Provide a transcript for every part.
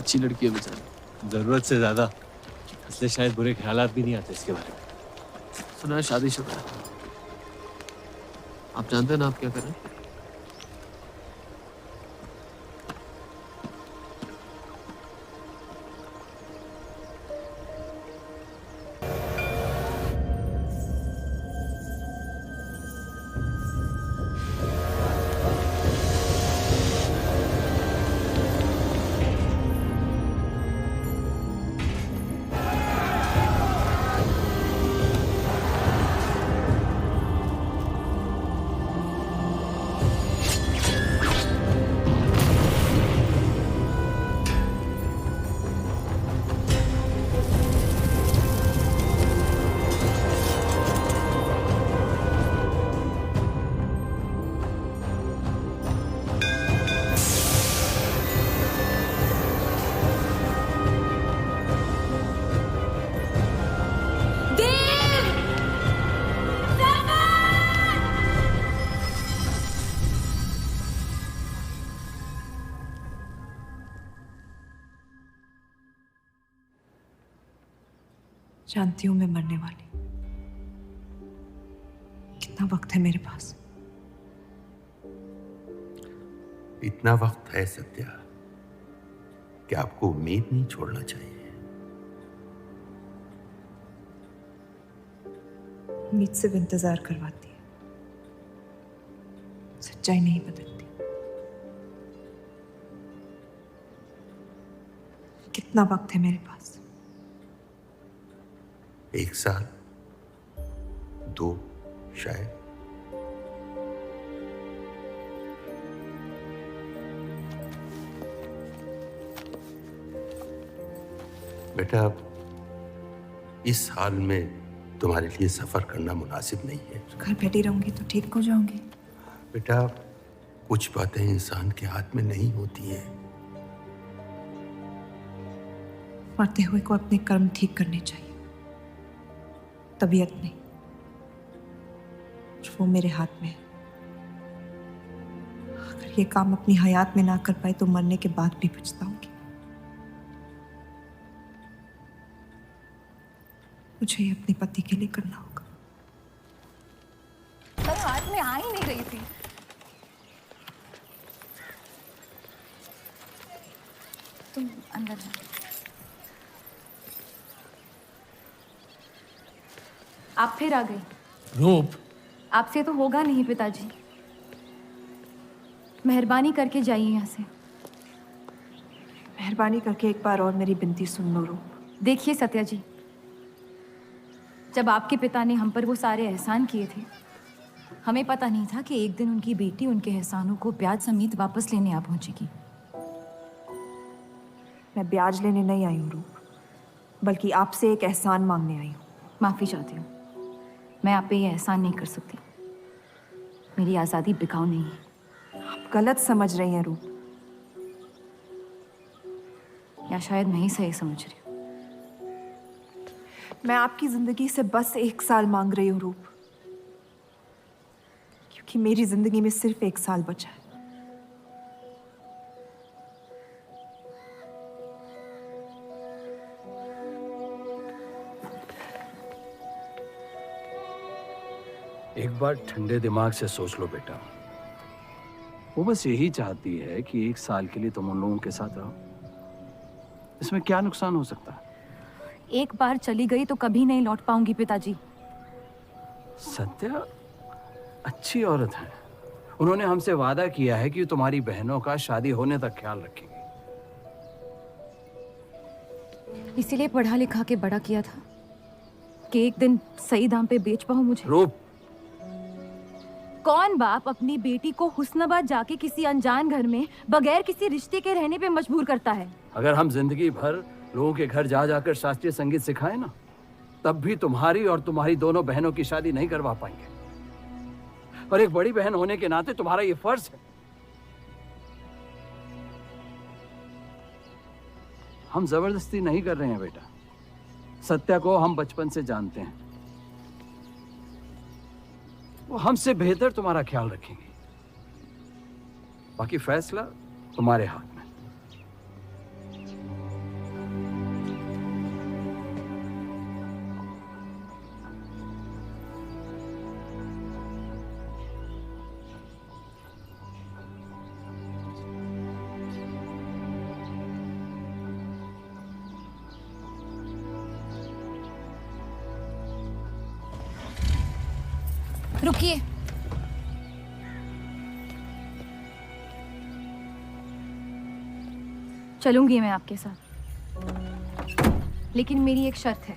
अच्छी लड़की है बेचारी। जरूरत से ज्यादा, इसलिए शायद बुरे ख्यालात भी नहीं आते इसके बारे में। सुना है शादीशुदा है। आप जानते हैं ना आप क्या करें? जानती हूं मैं मरने वाली। कितना वक्त है मेरे पास? इतना वक्त है सत्या कि आपको उम्मीद नहीं छोड़ना चाहिए। उम्मीद सिर्फ इंतजार करवाती है, सच्चाई नहीं बदलती। कितना वक्त है मेरे पास? 1 साल, 2 शायद। बेटा, इस हाल में तुम्हारे लिए सफर करना मुनासिब नहीं है। घर बैठी रहूंगी तो ठीक हो जाऊंगी। बेटा, कुछ बातें इंसान के हाथ में नहीं होती हैं। मरते हुए को अपने कर्म ठीक करने चाहिए, तबीयत नहीं। वो मेरे हाथ में है। अगर ये काम अपनी हयात में ना कर पाए तो मरने के बाद भी पछताऊंगी। मुझे ये अपने पति के लिए करना होगा। पर हाथ में आ ही नहीं रही थी। तुम अंदर जाओ। आप फिर आ गई। रूप, आपसे तो होगा नहीं पिताजी। मेहरबानी करके जाइए यहाँ से। मेहरबानी करके एक बार और मेरी विनती सुन लो रूप। देखिए सत्या जी, जब आपके पिता ने हम पर वो सारे एहसान किए थे, हमें पता नहीं था कि एक दिन उनकी बेटी उनके एहसानों को ब्याज समेत वापस लेने आ पहुंचेगी। मैं ब्याज लेने नहीं आई हूँ रूप, बल्कि आपसे एक एहसान मांगने आई हूँ। माफी चाहती हूँ, मैं आप पे ये एहसान नहीं कर सकती। मेरी आज़ादी बिकाऊ नहीं है। आप गलत समझ रही हैं रूप। या शायद मैं ही सही समझ रही हूँ। मैं आपकी जिंदगी से बस 1 साल मांग रही हूँ रूप, क्योंकि मेरी जिंदगी में सिर्फ 1 साल बचा है। एक बार ठंडे दिमाग से सोच लो बेटा। वो बस यही चाहती है कि 1 साल के लिए तुम उन लोगों के साथ रहो। इसमें क्या नुकसान हो सकता है? एक बार चली गई तो कभी नहीं लौट पाऊंगी पिताजी। सत्या अच्छी औरत है। उन्होंने हमसे वादा किया है कि तुम्हारी बहनों का शादी होने तक ख्याल रखेंगे। इसीलिए पढ़ा लिखा के बड़ा किया था कि एक दिन सही दाम पे बेच पाऊं मुझे। रूप, कौन बाप अपनी बेटी को हुस्नाबाद जाके किसी अनजान घर में बगैर किसी रिश्ते के रहने पे मजबूर करता है? अगर हम जिंदगी भर लोगों के घर जा जाकर शास्त्रीय संगीत सिखाएं ना, तब भी तुम्हारी और तुम्हारी दोनों बहनों की शादी नहीं करवा पाएंगे। और एक बड़ी बहन होने के नाते तुम्हारा ये फर्ज है। हम जबरदस्ती नहीं कर रहे हैं बेटा। सत्या को हम बचपन से जानते हैं। वो हमसे बेहतर तुम्हारा ख्याल रखेंगे। बाकी फैसला तुम्हारे हाथ में। रुकिए। चलूंगी मैं आपके साथ, लेकिन मेरी एक शर्त है।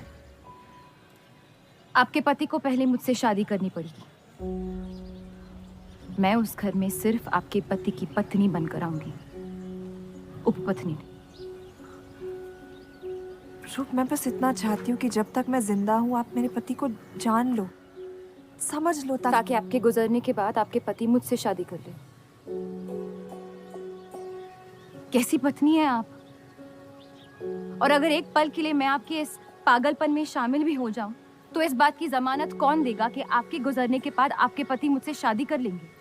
आपके पति को पहले मुझसे शादी करनी पड़ेगी। मैं उस घर में सिर्फ आपके पति की पत्नी बनकर आऊंगी, उपपत्नी। रूप, मैं बस इतना चाहती हूँ कि जब तक मैं जिंदा हूँ आप मेरे पति को जान लो, समझ लो, ताकि आपके गुजरने के बाद आपके पति मुझसे शादी कर ले। कैसी पत्नी है आप? और अगर एक पल के लिए मैं आपके इस पागलपन में शामिल भी हो जाऊं, तो इस बात की जमानत कौन देगा कि आपके गुजरने के बाद आपके पति मुझसे शादी कर लेंगे?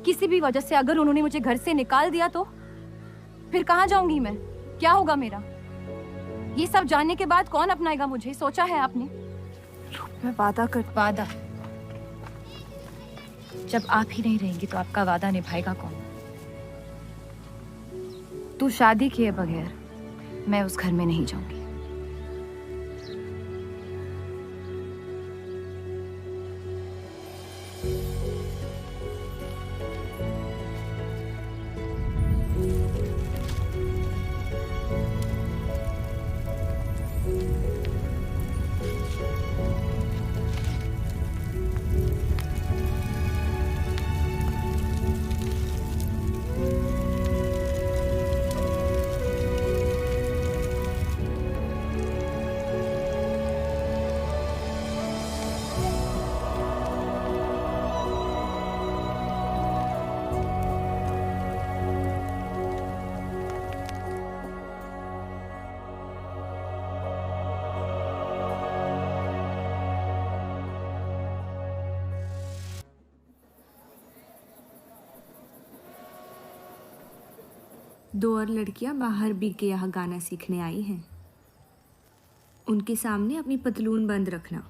किसी भी वजह से अगर उन्होंने मुझे घर से निकाल दिया तो फिर कहाँ जाऊंगी मैं? क्या होगा मेरा? ये सब जानने के बाद कौन अपनाएगा मुझे? सोचा है आपने? मैं वादा कर। वादा? जब आप ही नहीं रहेंगी तो आपका वादा निभाएगा कौन? तू शादी किए बगैर मैं उस घर में नहीं जाऊंगी। दो और लड़कियां बाहर बी के यहाँ गाना सीखने आई हैं। उनके सामने अपनी पतलून बंद रखना।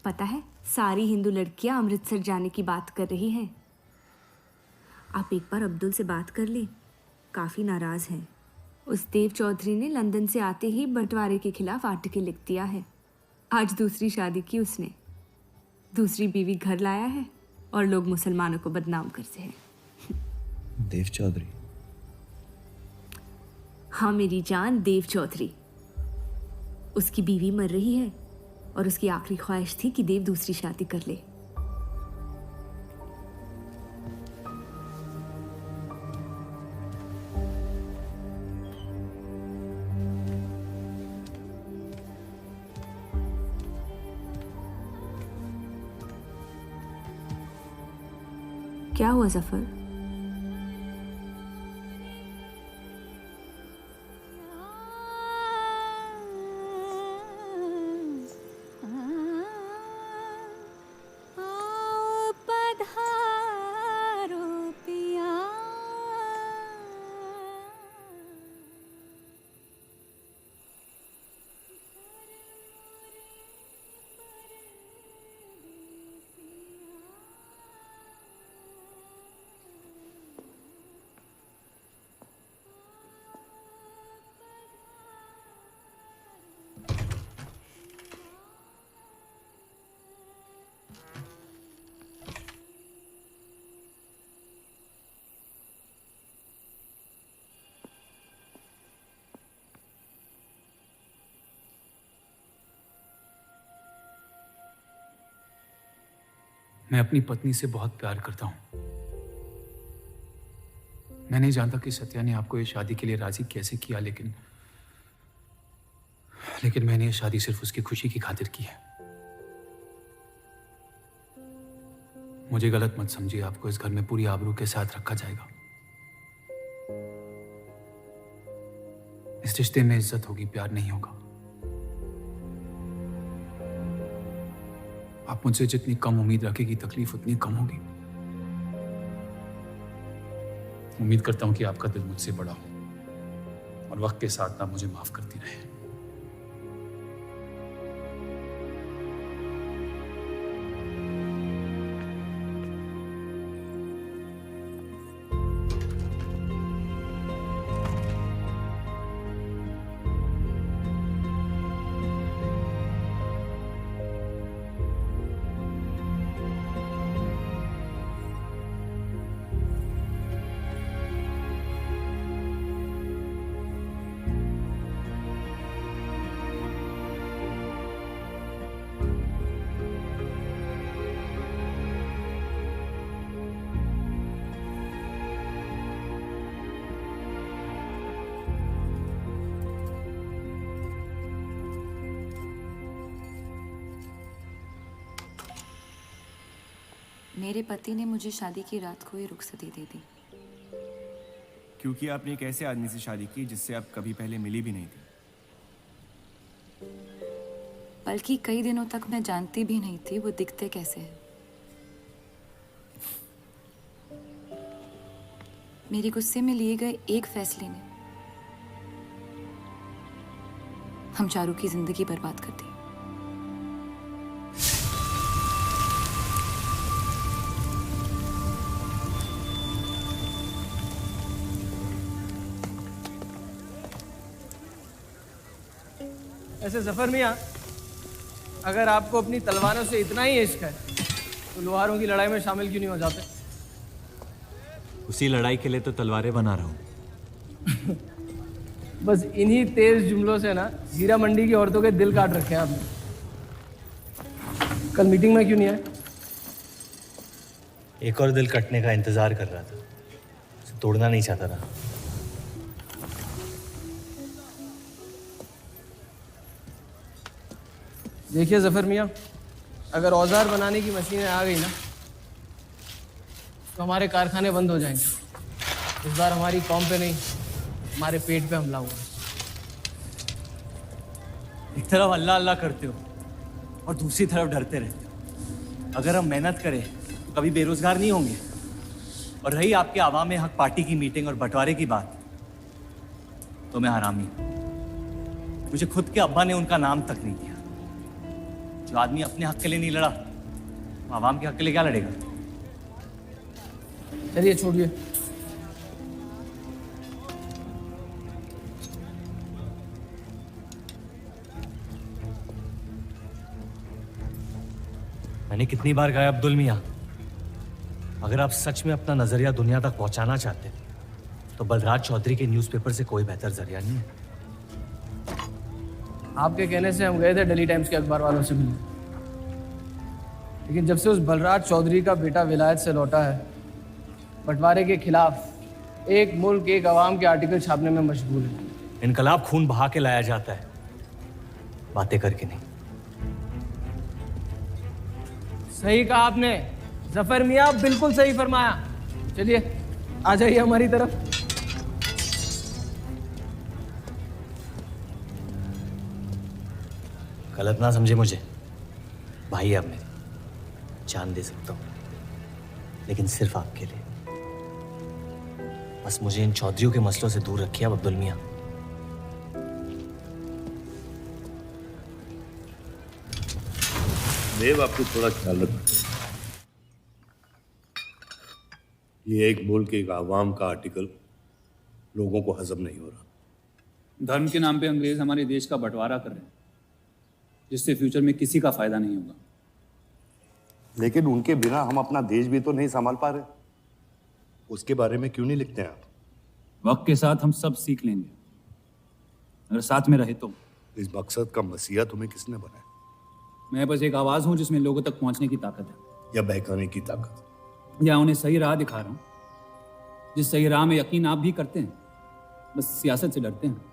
पता है, सारी हिंदू लड़कियां अमृतसर जाने की बात कर रही हैं। आप एक बार अब्दुल से बात कर ले, काफ़ी नाराज़ हैं। उस देव चौधरी ने लंदन से आते ही बंटवारे के खिलाफ आर्टिकल लिख दिया है। आज दूसरी शादी की उसने, दूसरी बीवी घर लाया है और लोग मुसलमानों को बदनाम करते हैं। देव चौधरी? हाँ मेरी जान, देव चौधरी। उसकी बीवी मर रही है और उसकी आखिरी ख्वाहिश थी कि देव दूसरी शादी कर ले। क्या हुआ जफर? मैं अपनी पत्नी से बहुत प्यार करता हूं। मैं नहीं जानता कि सत्या ने आपको ये शादी के लिए राजी कैसे किया, लेकिन मैंने ये शादी सिर्फ उसकी खुशी की खातिर की है। मुझे गलत मत समझिए, आपको इस घर में पूरी आबरू के साथ रखा जाएगा। इस रिश्ते में इज्जत होगी, प्यार नहीं होगा। आप मुझसे जितनी कम उम्मीद रखेगी, तकलीफ उतनी कम होगी। उम्मीद करता हूं कि आपका दिल मुझसे बड़ा हो और वक्त के साथ आप मुझे माफ करती रहे। मेरे पति ने मुझे शादी की रात को ही रुखसती दे दी। क्योंकि आपने एक ऐसे आदमी से शादी की जिससे आप कभी पहले मिली भी नहीं थी। बल्कि कई दिनों तक मैं जानती भी नहीं थी वो दिखते कैसे हैं। मेरे गुस्से में लिए गए एक फैसले ने हम चारू की जिंदगी बर्बाद कर दी। ऐसे जफर मियाँ, अगर आपको अपनी तलवारों से इतना ही इश्क है तो लोहारों की लड़ाई में शामिल क्यों नहीं हो जाते? उसी लड़ाई के लिए तो तलवारें बना रहा हूँ। बस इन्हीं तेज जुमलों से ना जीरा मंडी की औरतों के दिल काट रखे हैं आपने। कल मीटिंग में क्यों नहीं आए? एक और दिल कटने का इंतजार कर रहा था, उसे तोड़ना नहीं चाहता था। देखिए जफर मियाँ, अगर औजार बनाने की मशीनें आ गई ना तो हमारे कारखाने बंद हो जाएंगे। इस बार हमारी कौम पे नहीं, हमारे पेट पे हमला हुआ। एक तरफ अल्लाह अल्लाह करते हो और दूसरी तरफ डरते रहते हो। अगर हम मेहनत करें तो कभी बेरोजगार नहीं होंगे। और रही आपके आवाम में हक पार्टी की मीटिंग और बंटवारे की बात, तो मैं हरामी हूं। मुझे खुद के अब्बा ने उनका नाम तक नहीं दिया। जो आदमी अपने हक के लिए नहीं लड़ा, वो आवाम के हक के लिए क्या लड़ेगा? चलिए छोड़िए। मैंने कितनी बार कहा अब्दुल मियाँ, अगर आप सच में अपना नजरिया दुनिया तक पहुंचाना चाहते तो बलराज चौधरी के न्यूज़पेपर से कोई बेहतर जरिया नहीं है। आपके कहने से हम गए थे दिल्ली टाइम्स के अखबार वालों से मिलने, लेकिन जब से उस बलराज चौधरी का बेटा विलायत से लौटा है, बंटवारे के खिलाफ एक मुल्क एक आवाम के आर्टिकल छापने में मशगूल है। इनकलाब खून बहा के लाया जाता है, बातें करके नहीं। सही कहा आपने जफर मियाँ, बिल्कुल सही फरमाया। चलिए आ जाइए हमारी तरफ। गलत ना समझे मुझे, भाई है आप मेरे, जान दे सकता हूँ, लेकिन सिर्फ आपके लिए। बस मुझे इन चौधरियों के मसलों से दूर रखिए आप अब्दुल मियाँ। देव, आपको थोड़ा ख्याल रखना। ये एक मुल्क एक आवाम का आर्टिकल लोगों को हजम नहीं हो रहा। धर्म के नाम पे अंग्रेज हमारे देश का बंटवारा कर रहे हैं, जिससे फ्यूचर में किसी का फायदा नहीं होगा। लेकिन उनके बिना हम अपना देश भी तो नहीं संभाल पा रहे। उसके बारे में क्यों नहीं लिखते हैं आप? वक्त के साथ हम सब सीख लेंगे, अगर साथ में रहे तो। इस मकसद का मसीहा तुम्हें किसने बनाया? मैं बस एक आवाज हूं जिसमें लोगों तक पहुंचने की ताकत है, या बहकाने की ताकत? या उन्हें सही राह दिखा रहा हूं, जिस सही राह में यकीन आप भी करते हैं, बस सियासत से डरते हैं।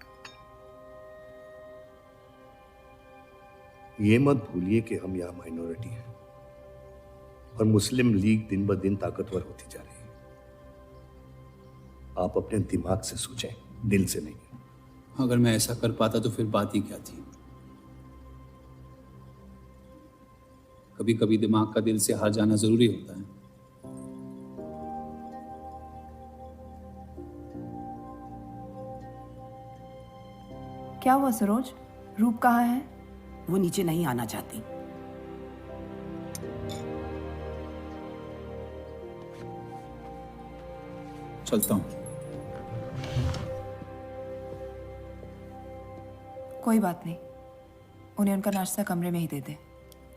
ये मत भूलिए कि हम यहाँ माइनॉरिटी हैं और मुस्लिम लीग दिन ब दिन ताकतवर होती जा रही है। आप अपने दिमाग से सोचें, दिल से नहीं। अगर मैं ऐसा कर पाता तो फिर बात ही क्या थी। कभी कभी दिमाग का दिल से हार जाना जरूरी होता है। क्या हुआ सरोज? रूप कहाँ है? वो नीचे नहीं आना चाहती। चलता हूं। कोई बात नहीं, उन्हें उनका नाश्ता कमरे में ही दे दे।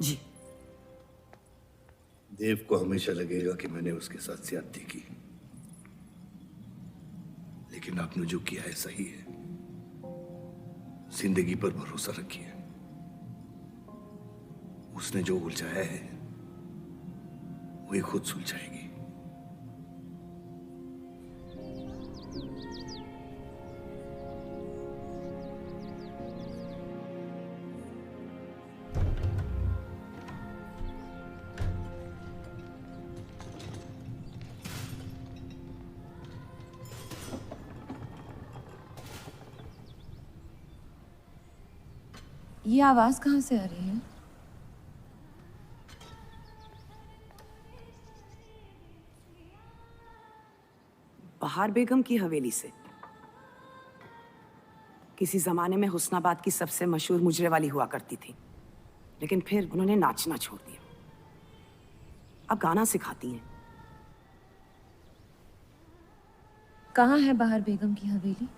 जी। देव को हमेशा लगेगा कि मैंने उसके साथ ज्यादती की, लेकिन आपने जो किया है सही है। जिंदगी पर भरोसा रखिए, उसने जो उलझाया है वही खुद सुलझाएगी। ये आवाज कहाँ से आ रही है? बहार बेगम की हवेली से। किसी जमाने में हुस्नाबाद की सबसे मशहूर मुजरे वाली हुआ करती थी, लेकिन फिर उन्होंने नाचना छोड़ दिया। अब गाना सिखाती हैं। कहाँ है बहार बेगम की हवेली?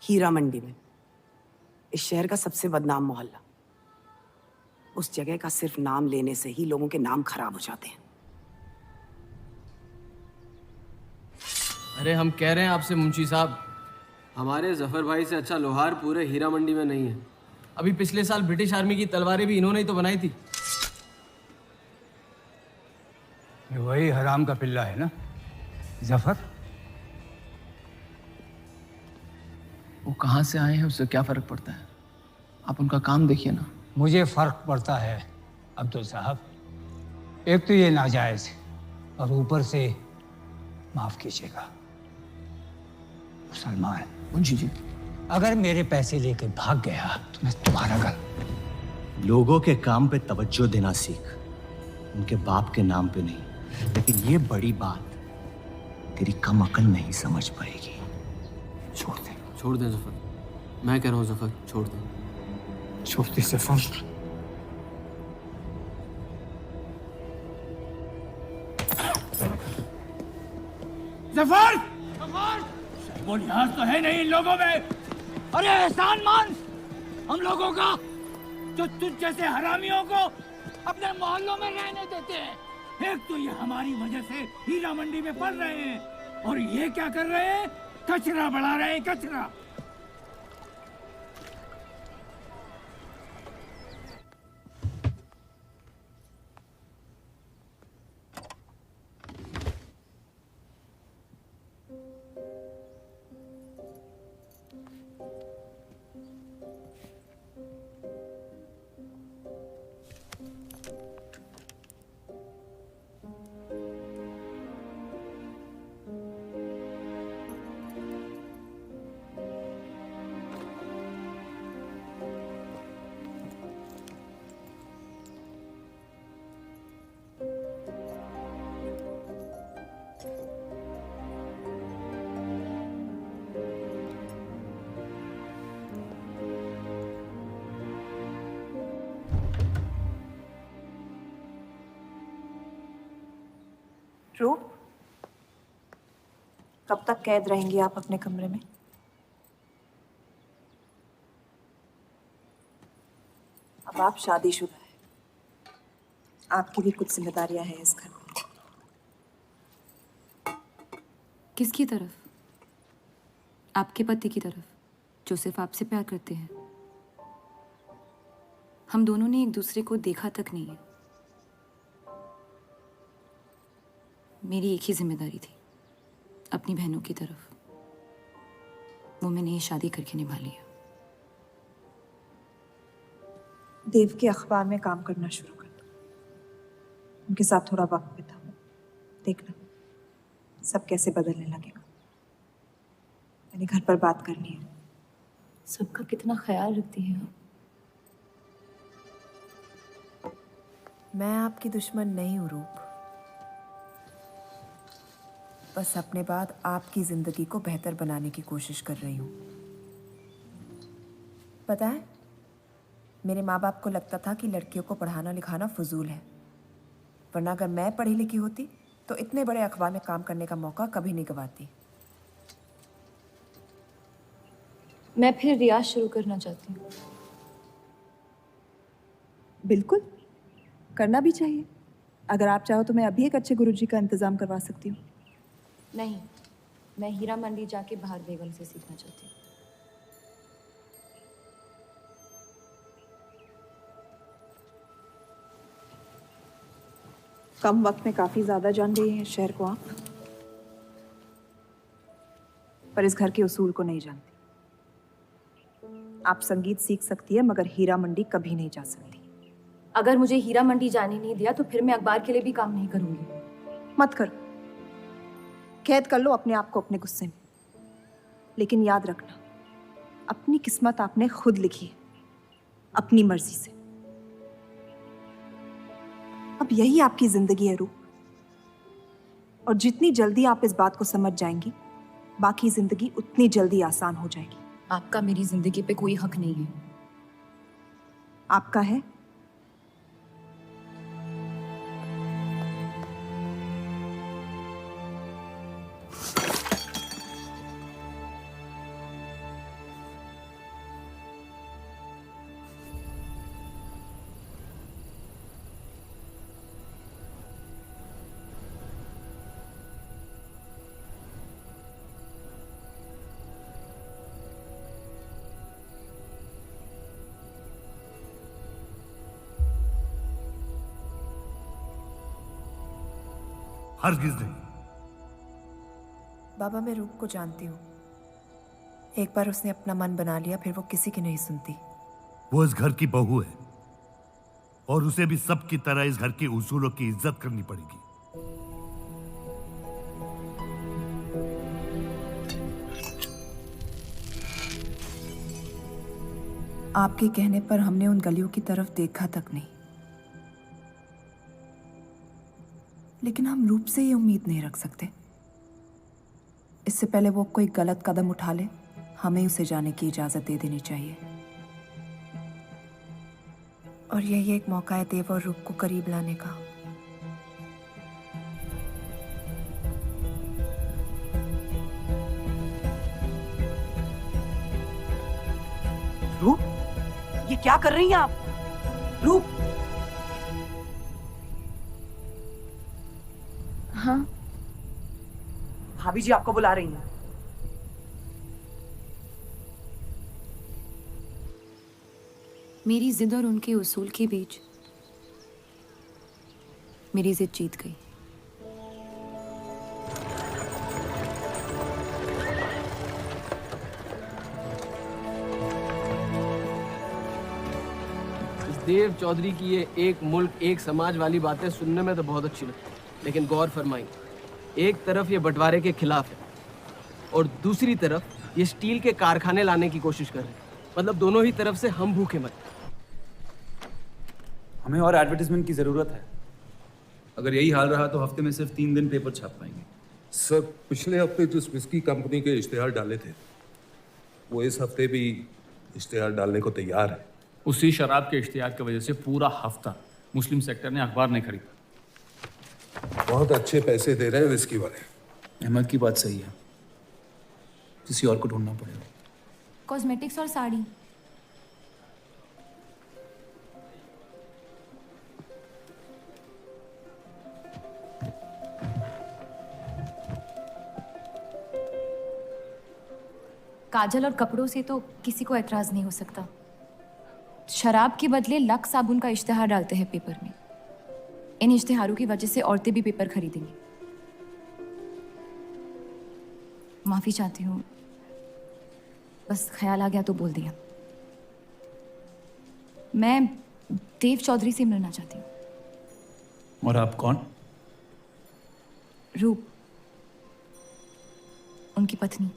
हीरा मंडी में, इस शहर का सबसे बदनाम मोहल्ला। उस जगह का सिर्फ नाम लेने से ही लोगों के नाम खराब हो जाते हैं। अरे हम कह रहे हैं आपसे मुंशी साहब, हमारे जफर भाई से अच्छा लोहार पूरे हीरा मंडी में नहीं है। अभी पिछले साल ब्रिटिश आर्मी की तलवारें भी इन्होंने ही तो बनाई थी। ये वही हराम का पिल्ला है ना जफर? वो कहाँ से आए हैं उससे क्या फर्क पड़ता है? आप उनका काम देखिए ना। मुझे फर्क पड़ता है अब्दुल साहब। एक तो ये नाजायज और ऊपर से माफ कीजिएगा मुसलमान मुंशी जी, अगर मेरे पैसे लेके भाग गया तो मैं तुम्हारा घर। लोगों के काम पे तवज्जो देना सीख, उनके बाप के नाम पे नहीं। लेकिन ये बड़ी बात तेरी कम अकल नहीं समझ पाएगी। छोड़ दे, छोड़ दे जफर, मैं कह रहा हूँ जफर, छोड़ दे। छोड़ दे जफर। जफर! वो लिहाज तो है नहीं इन लोगों में। अरे एहसान मान हम लोगों का, जो तुझ जैसे हरामियों को अपने मोहल्लों में रहने देते हैं। एक तो ये हमारी वजह से हीरा मंडी में पड़ रहे हैं, और ये क्या कर रहे हैं? कचरा बढ़ा रहे हैं, कचरा। रूप, कब तक कैद रहेंगी आप अपने कमरे में? अब आप शादीशुदा हैं, आपकी भी कुछ जिम्मेदारियां हैं इस घर में। किसकी तरफ? आपके पति की तरफ, जो सिर्फ आपसे प्यार करते हैं। हम दोनों ने एक दूसरे को देखा तक नहीं है। मेरी एक ही जिम्मेदारी थी, अपनी बहनों की तरफ। वो मैंने ये शादी करके निभा लिया। देव के अखबार में काम करना शुरू कर दो, उनके साथ थोड़ा वक्त बिताओ, देखना सब कैसे बदलने लगेगा। मैंने घर पर बात करनी है। सबका कितना ख्याल रखती हैं आप। मैं आपकी दुश्मन नहीं हूँ रूप, बस अपने बाद आपकी जिंदगी को बेहतर बनाने की कोशिश कर रही हूँ। पता है, मेरे माँ बाप को लगता था कि लड़कियों को पढ़ाना लिखाना फजूल है, वरना अगर मैं पढ़ी लिखी होती तो इतने बड़े अखबार में काम करने का मौका कभी नहीं गंवाती। मैं फिर रियाज शुरू करना चाहती हूँ। बिल्कुल, करना भी चाहिए। अगर आप चाहो तो मैं अभी एक अच्छे गुरुजी का इंतजाम करवा सकती हूँ। नहीं, मैं हीरा मंडी जाके बहार बेगम से सीखना चाहती हूँ। कम वक्त में काफी ज्यादा जान गई हैं इस शहर को आप, पर इस घर के उसूल को नहीं जानती। आप संगीत सीख सकती है, मगर हीरा मंडी कभी नहीं जा सकती। अगर मुझे हीरा मंडी जाने नहीं दिया तो फिर मैं अखबार के लिए भी काम नहीं करूंगी। मत करो, कैद कर लो अपने आप को अपने गुस्से में। लेकिन याद रखना, अपनी किस्मत आपने खुद लिखी है, अपनी मर्जी से। अब यही आपकी जिंदगी है रूप, और जितनी जल्दी आप इस बात को समझ जाएंगी, बाकी जिंदगी उतनी जल्दी आसान हो जाएगी। आपका मेरी जिंदगी पे कोई हक नहीं है। आपका है। हरगिज नहीं। बाबा, मैं रूप को जानती हूँ। एक बार उसने अपना मन बना लिया, फिर वो किसी की नहीं सुनती। वो इस घर की बहू है और उसे भी सबकी तरह इस घर के उसूलों की इज्जत करनी पड़ेगी। आपके कहने पर हमने उन गलियों की तरफ देखा तक नहीं, लेकिन हम रूप से ये उम्मीद नहीं रख सकते। इससे पहले वो कोई गलत कदम उठा ले, हमें उसे जाने की इजाजत दे देनी चाहिए। और यही एक मौका है देव और रूप को करीब लाने का। रूप, ये क्या कर रही हैं आप? रूप। हाँ, भाभी जी आपको बुला रही हैं। मेरी जिद और उनके उसूल के बीच मेरी जिद जीत गई। देव चौधरी की ये एक मुल्क एक समाज वाली बातें सुनने में तो बहुत अच्छी लगती, लेकिन गौर फरमाई, एक तरफ ये बंटवारे के खिलाफ है और दूसरी तरफ ये स्टील के कारखाने लाने की कोशिश कर रहे हैं। मतलब दोनों ही तरफ से हम भूखे मर। हमें और एडवर्टाइजमेंट की ज़रूरत है। अगर यही हाल रहा तो हफ्ते में सिर्फ 3 दिन पेपर छाप पाएंगे। सर, पिछले हफ्ते जिस विस्की कंपनी के इश्तेहार डाले थे, वो इस हफ्ते भी इश्तेहार डालने को तैयार है। उसी शराब के इश्तिहार की वजह से पूरा हफ्ता मुस्लिम सेक्टर ने अखबार नहीं खरीदा। बहुत अच्छे पैसे दे रहे हैं विस्की वाले। अहमद की बात सही है, किसी और को ढूंढना पड़ेगा। कॉस्मेटिक्स और साड़ी। काजल और कपड़ों से तो किसी को एतराज नहीं हो सकता। शराब के बदले लक्स साबुन का इश्तिहार डालते हैं पेपर में। इन इश्तिहारों की वजह से औरतें भी पेपर खरीदेंगी। माफी चाहती हूँ, बस ख्याल आ गया तो बोल दिया। मैं देव चौधरी से मिलना चाहती हूँ। और आप कौन? रूप, उनकी पत्नी।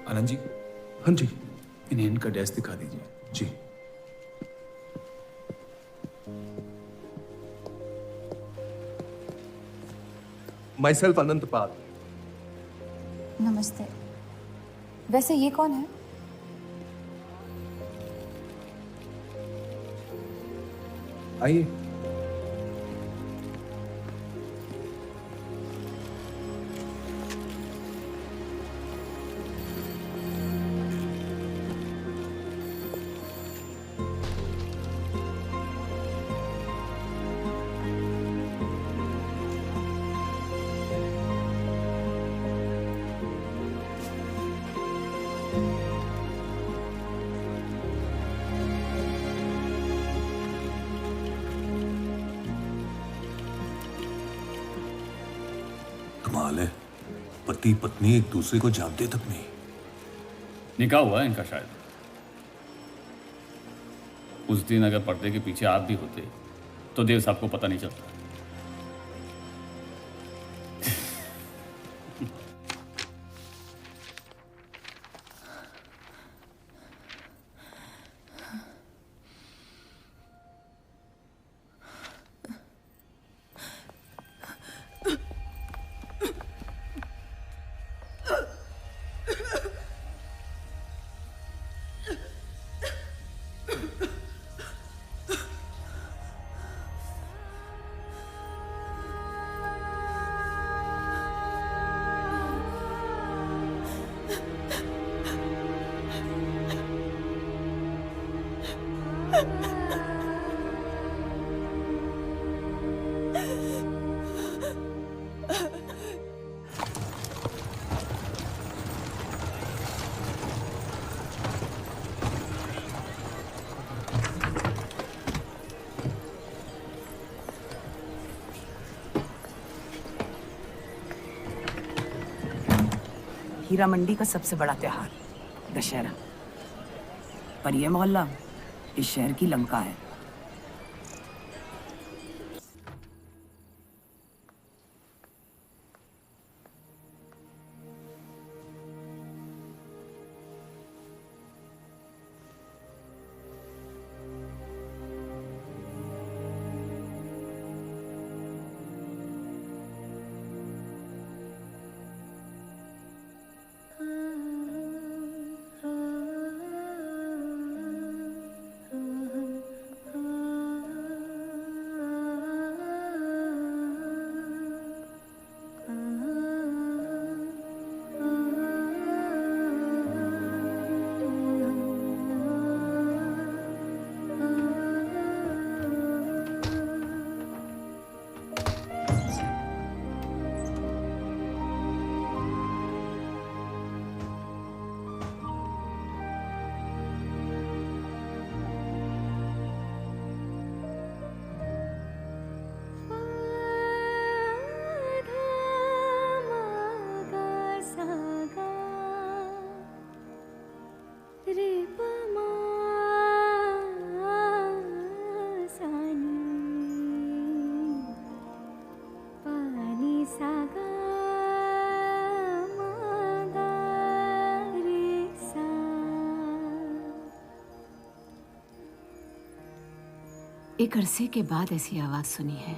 आनंद जी। हाँ जी। इन्हें इनका डेस्क दिखा दीजिए। जी। माइसेल्फ अनंत पाल। नमस्ते। वैसे ये कौन है? आइए। कमाल है। पति पत्नी एक दूसरे को जानते तक नहीं। निकाह हुआ है इनका शायद। उस दिन अगर पर्दे के पीछे आप भी होते तो देव साहब को पता नहीं चलता। हीरा मंडी का सबसे बड़ा त्योहार दशहरा, पर यह मोहल्ला इस शहर की लंका है। एक अरसे के बाद ऐसी आवाज सुनी है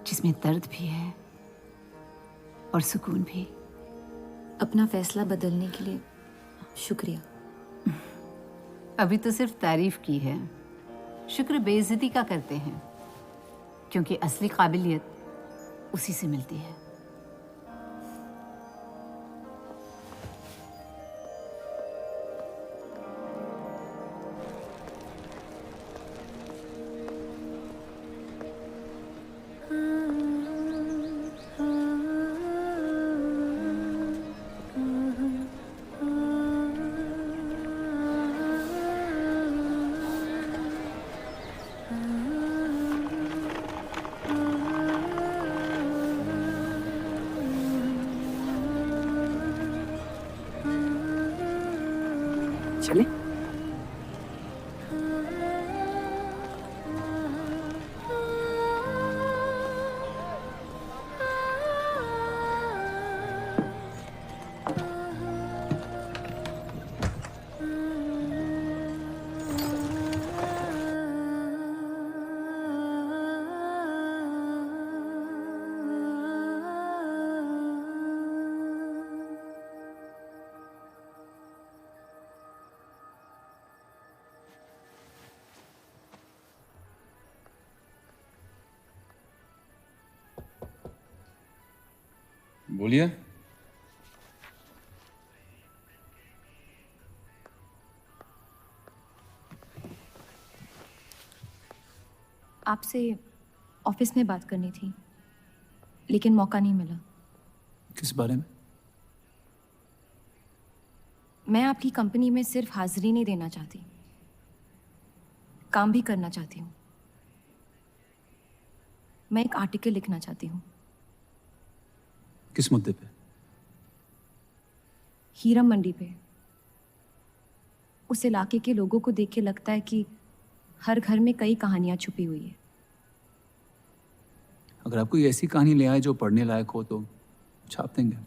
जिसमें दर्द भी है और सुकून भी। अपना फैसला बदलने के लिए शुक्रिया। अभी तो सिर्फ तारीफ की है, शुक्र बेइज्जती का करते हैं, क्योंकि असली काबिलियत उसी से मिलती है। चले? बोलिए। आपसे ऑफिस में बात करनी थी, लेकिन मौका नहीं मिला। किस बारे में? मैं आपकी कंपनी में सिर्फ हाजिरी नहीं देना चाहती, काम भी करना चाहती हूँ। मैं एक आर्टिकल लिखना चाहती हूँ। किस मुद्दे पे? हीरा मंडी पे। उस इलाके के लोगों को देख के लगता है कि हर घर में कई कहानियां छुपी हुई है। अगर आप कोई ऐसी कहानी ले आए जो पढ़ने लायक हो तो छाप देंगे।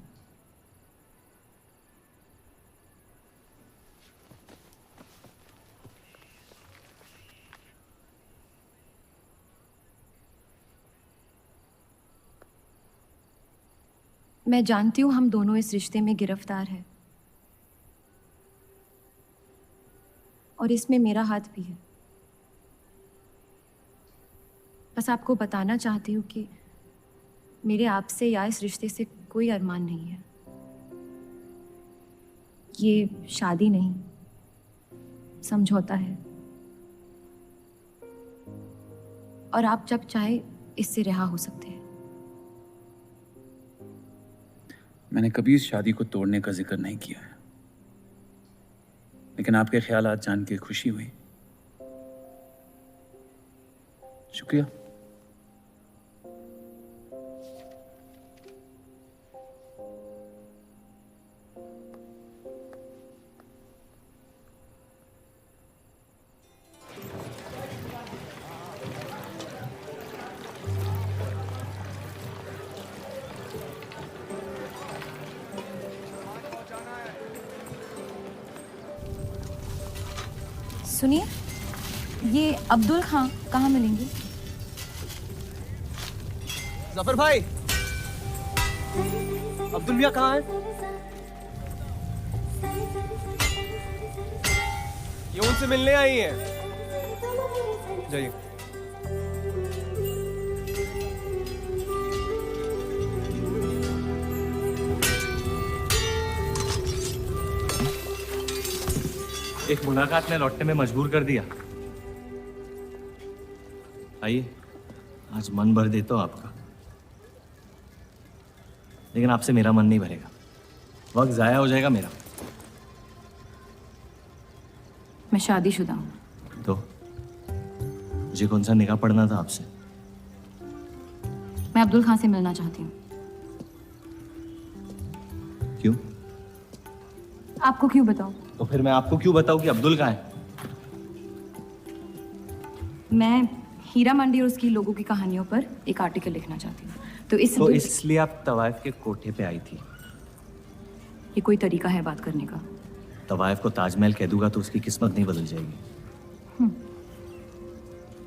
मैं जानती हूं हम दोनों इस रिश्ते में गिरफ्तार हैं और इसमें मेरा हाथ भी है। बस आपको बताना चाहती हूँ कि मेरे आपसे या इस रिश्ते से कोई अरमान नहीं है। ये शादी नहीं, समझौता है। और आप जब चाहे इससे रिहा हो सकते हैं। मैंने कभी इस शादी को तोड़ने का जिक्र नहीं किया है, लेकिन आपके ख्यालात जान के खुशी हुई। शुक्रिया। सुनिए, ये अब्दुल खां कहाँ मिलेंगे? जफर भाई, अब्दुल मियां कहाँ है? ये उनसे मिलने आई हैं। जाइए। एक मुलाकात ने लौटने में मजबूर कर दिया। आइए, आज मन भर देता हूं आपका, लेकिन आपसे मेरा मन नहीं भरेगा। वक्त जाया हो जाएगा मेरा। मैं शादीशुदा हूँ। तो मुझे कौन सा निकाह पढ़ना था आपसे? मैं अब्दुल खां से मिलना चाहती हूँ। क्यों? आपको क्यों बताऊँ? तो फिर मैं आपको क्यों बताऊं कि अब्दुल कहाँ है? मैं हीरा मंडी और उसकी लोगों की कहानियों पर एक आर्टिकल लिखना चाहती हूँ। तो इसलिए आप तवाइफ के कोठे पे आई थी? ये कोई तरीका है बात करने का? तवाइफ को ताजमहल कह दूंगा तो उसकी किस्मत नहीं बदल जाएगी।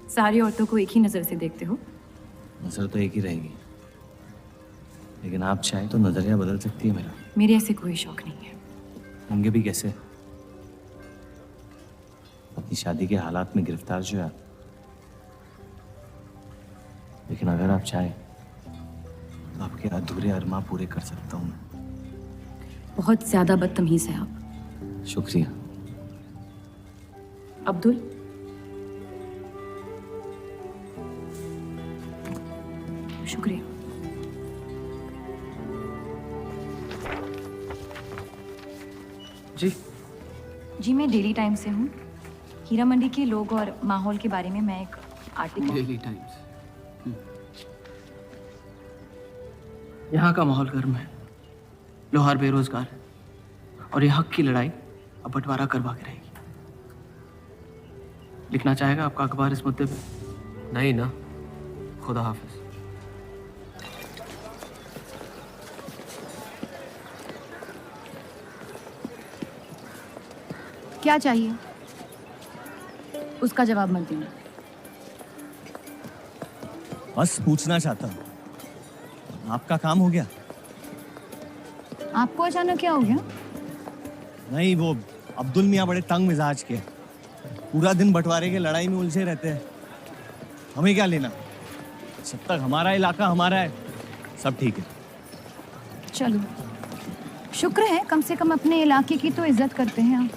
सारी औरतों को एक ही नजर से देखते हो? नजर तो एक ही रहेगी, लेकिन आप चाहे तो नजरिया बदल सकती है मेरा। मेरे ऐसे कोई शौक नहीं है। होंगे भी कैसे? अपनी शादी के हालात में गिरफ्तार जो है। लेकिन अगर आप चाहे तो आपके अधूरे अरमा पूरे कर सकता हूं मैं। बहुत ज्यादा बदतमीज है आप। शुक्रिया। अब्दुल, शुक्रिया। जी, मैं डेली टाइम्स से हूँ। हीरा मंडी के लोग और माहौल के बारे में मैं एक आर्टिकल। Daily times. यहाँ का माहौल गर्म है। लोहार बेरोजगार है और ये हक की लड़ाई अब बंटवारा करवा के रहेगी। लिखना चाहेगा आपका अखबार इस मुद्दे पे? नहीं ना। खुदा हाफिज। क्या चाहिए? उसका जवाब मत देना। बस पूछना चाहता हूँ, आपका काम हो गया? आपको अचानक क्या हो गया? नहीं, वो अब्दुल मियाँ बड़े तंग मिजाज के, पूरा दिन बंटवारे के लड़ाई में उलझे रहते हैं। हमें क्या लेना? जब तक हमारा इलाका हमारा है, सब ठीक है। चलो, शुक्र है कम से कम अपने इलाके की तो इज्जत करते हैं आप।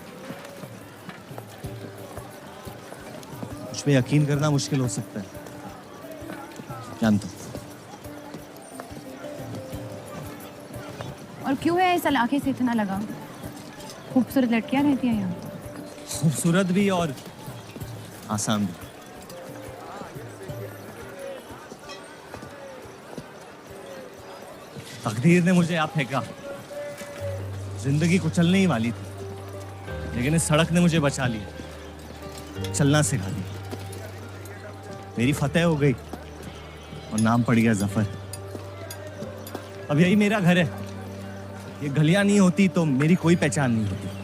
मुझ पे यकीन करना मुश्किल हो सकता है, जानता हूं। और क्यों है इस इलाके से इतना लगा? खूबसूरत लड़कियां रहती हैं यहाँ। खूबसूरत भी और आसान भी। तकदीर ने मुझे यहाँ फेंका। जिंदगी कुचलने ही वाली थी, लेकिन इस सड़क ने मुझे बचा लिया, चलना सिखा दिया। मेरी फतेह हो गई और नाम पड़ गया जफर। अब यही मेरा घर है। ये गलियां नहीं होती तो मेरी कोई पहचान नहीं होती।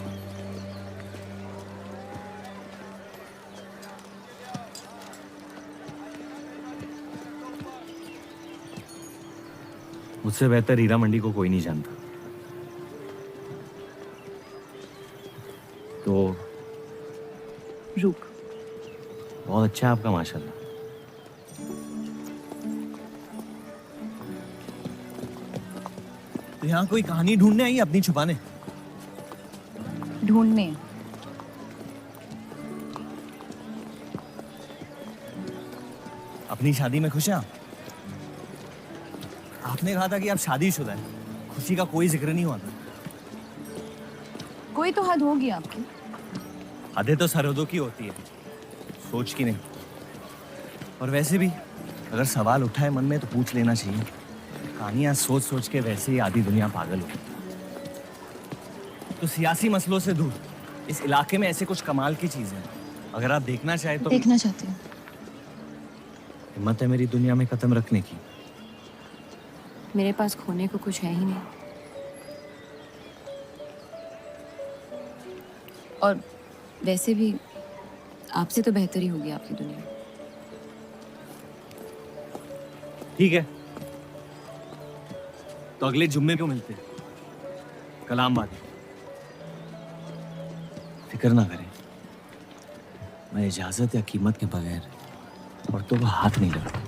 मुझसे बेहतर हीरा मंडी को कोई नहीं जानता। तो रूप बहुत अच्छा है आपका, माशाल्लाह। तो यहाँ कोई कहानी ढूंढने आई अपनी छुपाने? ढूंढने? अपनी शादी में खुश हैं आप? आपने कहा था कि आप शादीशुदा हैं, खुशी का कोई जिक्र नहीं हुआ था। कोई तो हद होगी आपकी। हदें तो सरहदों की होती है, सोच की नहीं। और वैसे भी अगर सवाल उठा है मन में तो पूछ लेना चाहिए। कहानियां सोच सोच के वैसे ही आधी दुनिया पागल हो। तो सियासी मसलों से दूर इस इलाके में ऐसे कुछ कमाल की चीजें हैं, अगर आप देखना चाहे तो। देखना चाहती हूँ। हिम्मत है मेरी दुनिया में कदम रखने की? मेरे पास खोने को कुछ है ही नहीं। और वैसे भी आपसे तो बेहतर ही होगी आपकी दुनिया। ठीक है, तो अगले जुम्मे क्यों मिलते हैं? कलाम बात। फिक्र ना करें, मैं इजाजत या कीमत के बगैर औरतों को हाथ नहीं लगाता।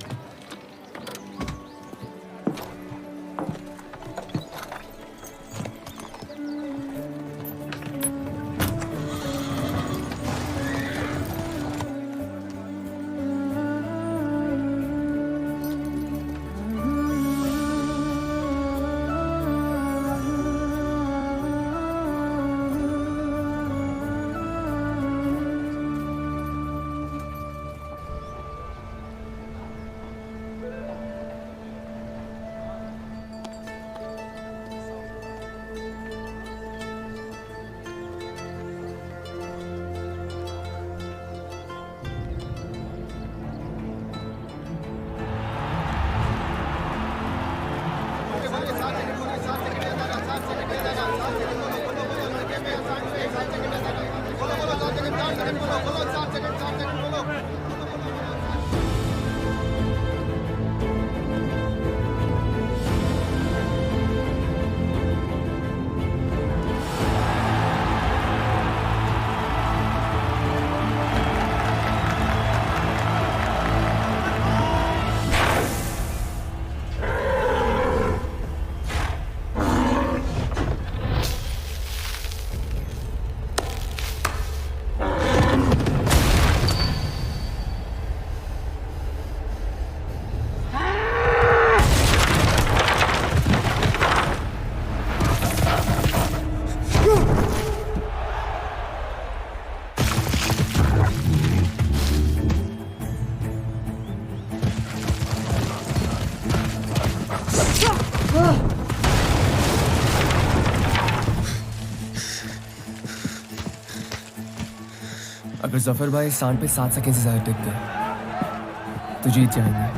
अगर जफर भाई सांड पे 7 सेकंड से ज्यादा टिक गए तो जीत जाएंगे।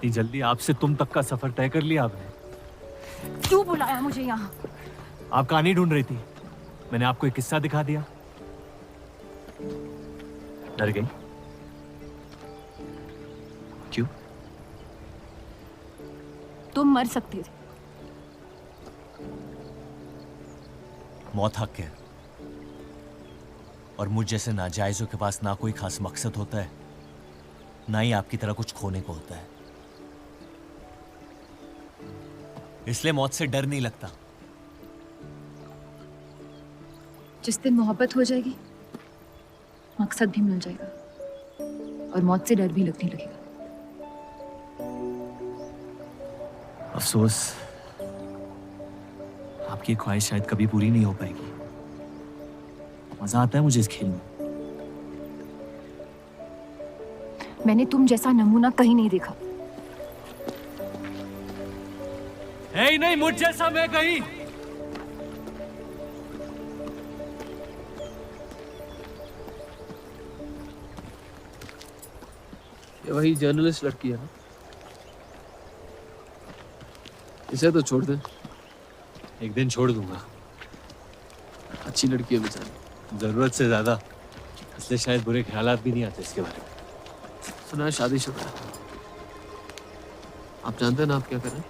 इतनी जल्दी आपसे तुम तक का सफर तय कर लिया आपने? क्यों बुलाया मुझे यहाँ? आप कहानी ढूंढ रही थी, मैंने आपको एक किस्सा दिखा दिया। डर गई? क्यों? तुम मर सकते थे। मौत हक है, और मुझ जैसे नाजायजों के पास ना कोई खास मकसद होता है, ना ही आपकी तरह कुछ खोने को होता है। इसलिए मौत से डर नहीं लगता। जिस दिन मोहब्बत हो जाएगी, मकसद भी मिल जाएगा और मौत से डर भी लगने लगेगा। अफसोस, आपकी ख्वाहिश शायद कभी पूरी नहीं हो पाएगी। मजा आता है मुझे इस खेल में। मैंने तुम जैसा नमूना कहीं नहीं देखा। है ही नहीं मुझ जैसा मैं कहीं। ये वही जर्नलिस्ट लड़की है ना? इसे तो छोड़ दे। एक दिन छोड़ दूंगा। अच्छी लड़की है बेचारी। जरूरत से ज्यादा, इसलिए शायद बुरे ख्यालात भी नहीं आते इसके बारे में। सुना है शादीशुदा है। आप जानते हैं ना आप क्या करें?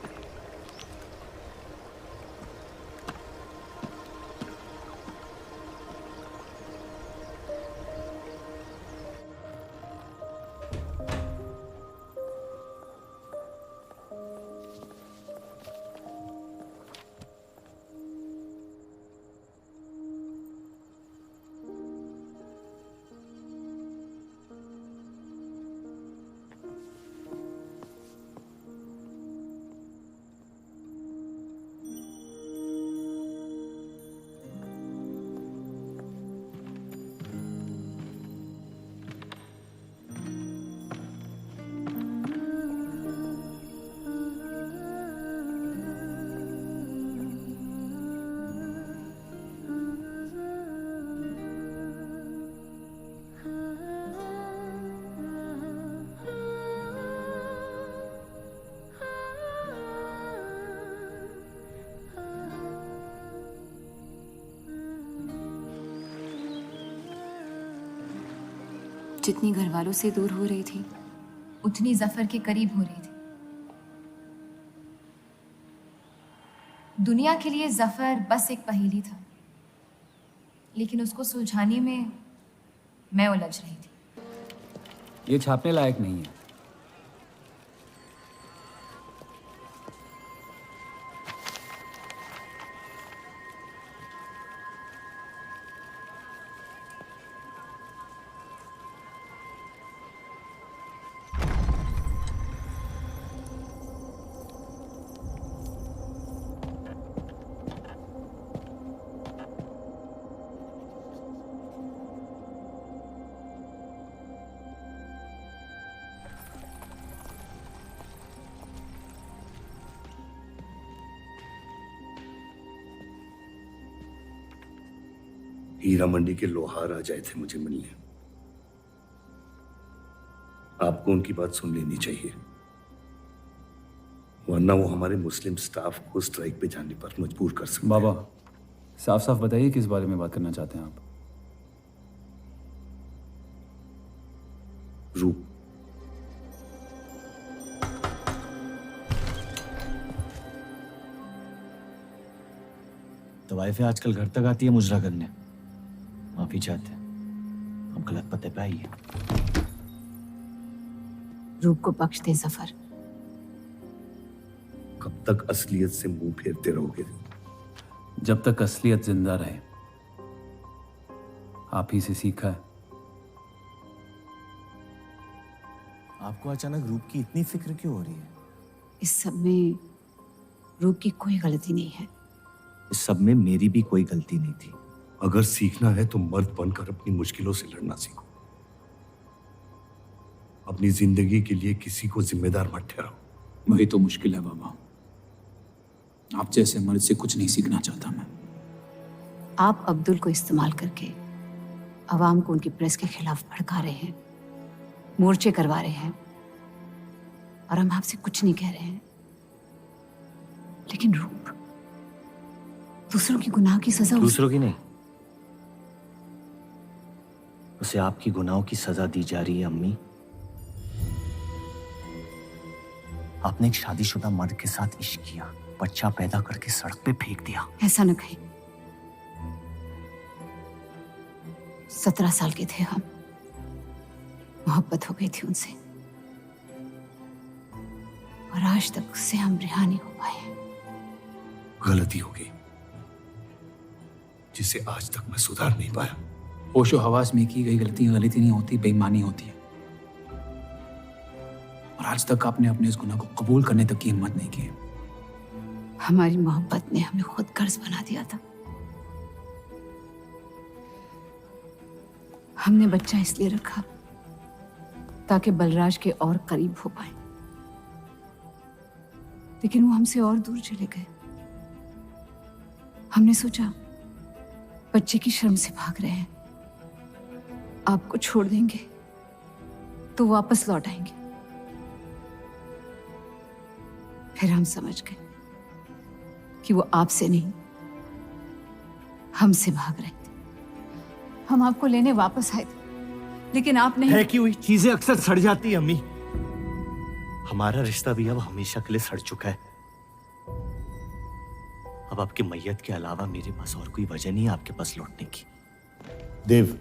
जितनी घर वालों से दूर हो रही थी, उतनी जफर के करीब हो रही थी। दुनिया के लिए जफर बस एक पहेली था, लेकिन उसको सुलझाने में मैं उलझ रही थी। ये छापने लायक नहीं है। हीरा मंडी के लोहार आ जाए थे मुझे मिलने। आपको उनकी बात सुन लेनी चाहिए, वरना वो हमारे मुस्लिम स्टाफ को स्ट्राइक पे जाने पर मजबूर कर सकते हैं। बाबा, साफ साफ बताइए किस बारे में बात करना चाहते हैं आप? रूप। तो वाइफें आजकल घर तक आती है मुजरा करने। माफी चाहते हैं, हम गलत पते पे आई है। रूप को बख्श दे जफर। कब तक असलियत से मुंह फेरते रहोगे? जब तक असलियत जिंदा रहे। आप ही से सीखा है। आपको अचानक रूप की इतनी फिक्र क्यों हो रही है? इस सब में रूप की कोई गलती नहीं है। इस सब में मेरी भी कोई गलती नहीं थी। अगर सीखना है तो मर्द बनकर अपनी मुश्किलों से लड़ना सीखो। अपनी जिंदगी के लिए किसी को जिम्मेदार मत ठहराओ। वही तो मुश्किल है बाबा। आप जैसे मर्द से कुछ नहीं सीखना चाहता मैं। आप अब्दुल को इस्तेमाल करके अवाम को उनकी प्रेस के खिलाफ भड़का रहे हैं, मोर्चे करवा रहे हैं, और हम आपसे कुछ नहीं कह रहे हैं। लेकिन रूप, दूसरों की गुनाह की सजा दूसरों की नहीं, उसे आपकी गुनाहों की सजा दी जा रही है। अम्मी, आपने एक शादीशुदा मर्द के साथ इश्क किया, बच्चा पैदा करके सड़क पे फेंक दिया। ऐसा न कहें। 17 साल के थे हम, मोहब्बत हो गई थी उनसे, और आज तक उससे हम रिहा नहीं हो पाए। गलती हो गई जिसे आज तक मैं सुधार नहीं पाया। होशो हवास में की गई गलती गलती नहीं होती, बेईमानी होती है। और आज तक आपने अपने इस गुनाह को कबूल करने तक की हिम्मत नहीं की। हमारी मोहब्बत ने हमें खुद कर्ज बना दिया था। हमने बच्चा इसलिए रखा ताकि बलराज के और करीब हो पाए, लेकिन वो हमसे और दूर चले गए। हमने सोचा बच्चे की शर्म से भाग रहे हैं, आपको छोड़ देंगे तो वापस लौट आएंगे। फिर हम समझ गए कि वो आपसे नहीं, हमसे भाग रहे थे। हम आपको लेने वापस आए थे, लेकिन आप नहीं। फेंकी हुई चीजें अक्सर सड़ जाती है अम्मी। हमारा रिश्ता भी अब हमेशा के लिए सड़ चुका है। अब आपकी मैयत के अलावा मेरे पास और कोई वजह नहीं है आपके पास लौटने की। देव,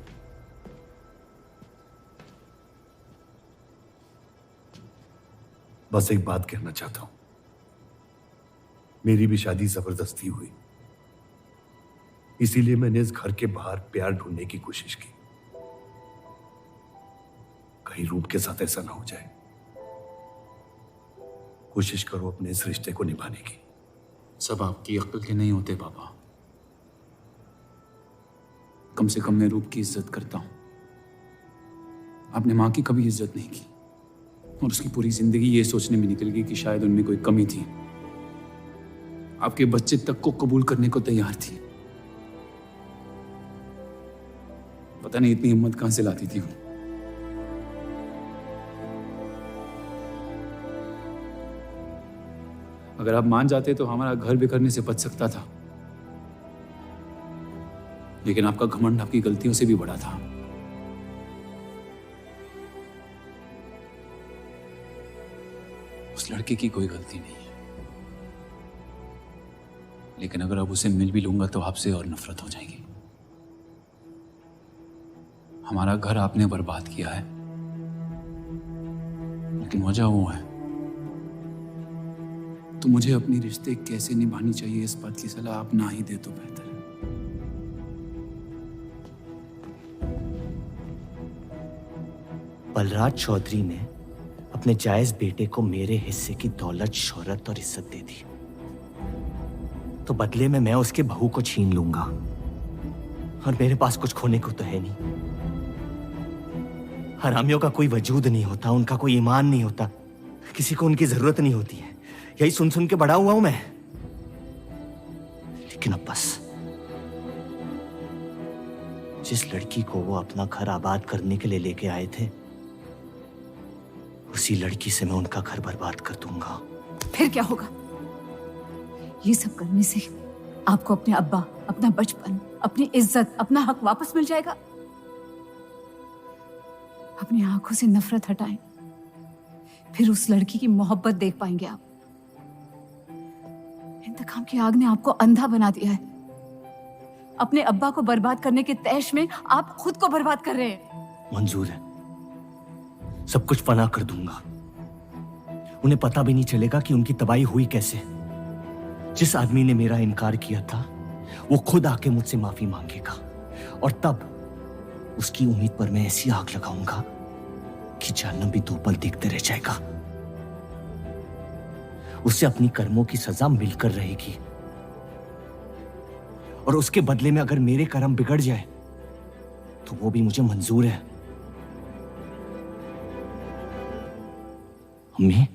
बस एक बात कहना चाहता हूं। मेरी भी शादी जबरदस्ती हुई, इसीलिए मैंने इस घर के बाहर प्यार ढूंढने की कोशिश की। कहीं रूप के साथ ऐसा ना हो जाए। कोशिश करो अपने इस रिश्ते को निभाने की। सब आपकी अक्ल के नहीं होते बाबा। कम से कम मैं रूप की इज्जत करता हूं। आपने मां की कभी इज्जत नहीं की, और उसकी पूरी जिंदगी ये सोचने में निकल गई कि शायद उनमें कोई कमी थी। आपके बच्चे तक को कबूल करने को तैयार थी। पता नहीं इतनी हिम्मत कहां से लाती थी वो। अगर आप मान जाते तो हमारा घर बिखरने से बच सकता था, लेकिन आपका घमंड आपकी गलतियों से भी बड़ा था। उस लड़के की कोई गलती नहीं है। लेकिन अगर अब उसे मिल भी लूंगा तो आपसे और नफरत हो जाएगी। हमारा घर आपने बर्बाद किया है, लेकिन वजह वो है। तो मुझे अपनी रिश्ते कैसे निभानी चाहिए इस बात की सलाह आप ना ही दे तो बेहतर है। बलराज चौधरी ने अपने जायज बेटे को मेरे हिस्से की दौलत, शोहरत और इज्जत दे दी, तो बदले में मैं उसके बहू को छीन लूंगा, और मेरे पास कुछ खोने को तो है नहीं। हरामियों का कोई वजूद नहीं होता, उनका कोई ईमान नहीं होता, किसी को उनकी जरूरत नहीं होती है। यही सुन सुन के बड़ा हुआ हूं मैं। लेकिन अब बस, जिस लड़की को वो अपना घर आबाद करने के लिए लेके आए थे, उसी लड़की से मैं उनका घर बर्बाद कर दूंगा। फिर क्या होगा? ये सब करने से आपको अपने अब्बा, अपना बचपन, अपनी इज्जत, अपना हक वापस मिल जाएगा। अपनी आंखों से नफरत हटाएं, फिर उस लड़की की मोहब्बत देख पाएंगे आप। इंतकाम की आग ने आपको अंधा बना दिया है। अपने अब्बा को बर्बाद करने के तैश में आप खुद को बर्बाद कर रहे हैं। मंजूर है, सब कुछ फना कर दूंगा। उन्हें पता भी नहीं चलेगा कि उनकी तबाही हुई कैसे। जिस आदमी ने मेरा इनकार किया था, वो खुद आके मुझसे माफी मांगेगा, और तब उसकी उम्मीद पर मैं ऐसी आग लगाऊंगा कि जहन्नम भी दो पल देखते रह जाएगा। उसे अपनी कर्मों की सजा मिलकर रहेगी, और उसके बदले में अगर मेरे कर्म बिगड़ जाए तो वो भी मुझे मंजूर है। अम्मी,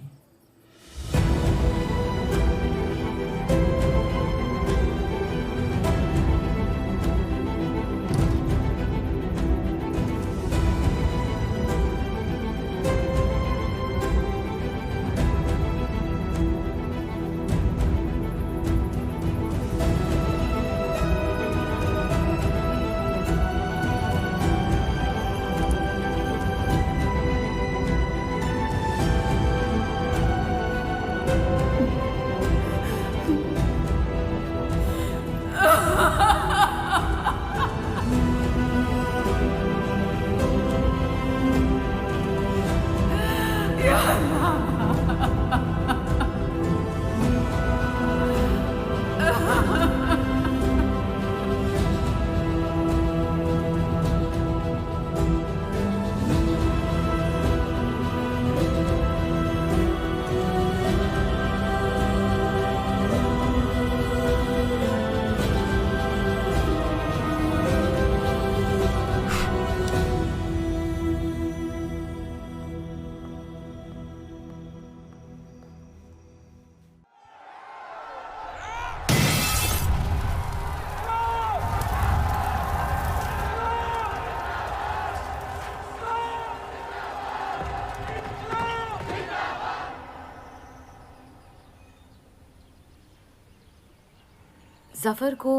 जफर को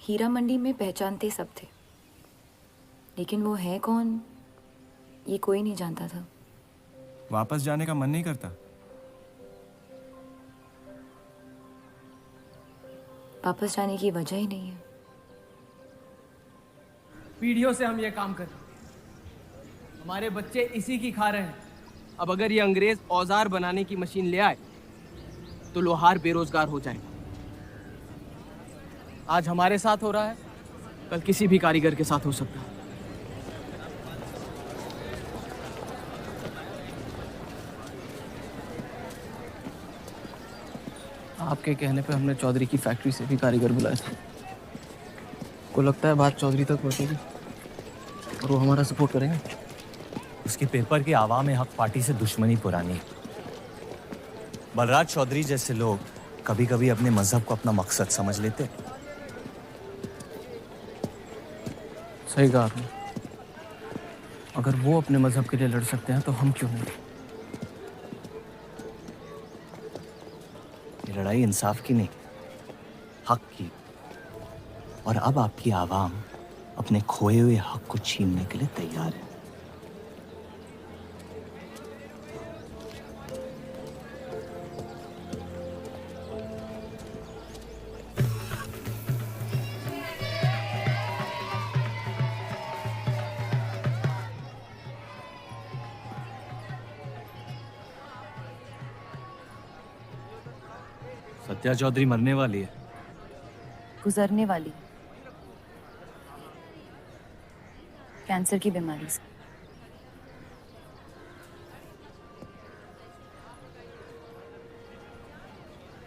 हीरा मंडी में पहचानते सब थे, लेकिन वो है कौन ये कोई नहीं जानता था। वापस जाने का मन नहीं करता? वापस जाने की वजह ही नहीं है। पीढ़ियों से हम ये काम कर रहे हैं, हमारे बच्चे इसी की खा रहे हैं। अब अगर ये अंग्रेज औजार बनाने की मशीन ले आए तो लोहार बेरोजगार हो जाएगा। आज हमारे साथ हो रहा है, कल किसी भी कारीगर के साथ हो सकता है। आपके कहने पे हमने चौधरी की फैक्ट्री से भी कारीगर बुलाए थे। को लगता है बात चौधरी तक पहुंचेगी और वो हमारा सपोर्ट करेंगे। उसके पेपर की आवाम हक पार्टी से दुश्मनी पुरानी। बलराज चौधरी जैसे लोग कभी कभी अपने मजहब को अपना मकसद समझ लेते। सही कहा आपने। अगर वो अपने मजहब के लिए लड़ सकते हैं तो हम क्यों नहीं? ये लड़ाई इंसाफ की नहीं, हक की। और अब आपकी आवाम अपने खोए हुए हक को छीनने के लिए तैयार है। विद्या चौधरी मरने वाली है। गुजरने वाली, कैंसर की बीमारी से।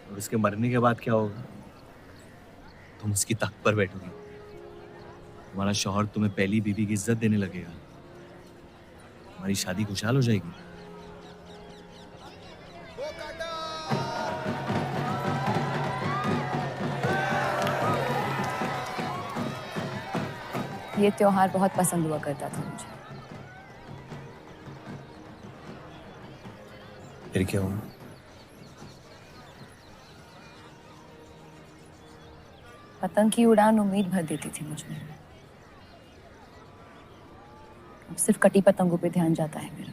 और उसके मरने के बाद क्या होगा? तुम उसकी तख्त पर बैठोगी, तुम्हारा शौहर तुम्हें पहली बीवी की इज्जत देने लगेगा, तुम्हारी शादी खुशहाल हो जाएगी। ये त्योहार बहुत पसंद हुआ करता था मुझे। फिर क्या हुआ? पतंग की उड़ान उम्मीद भर देती थी मुझ में। अब सिर्फ कटी पतंगों पे ध्यान जाता है मेरा।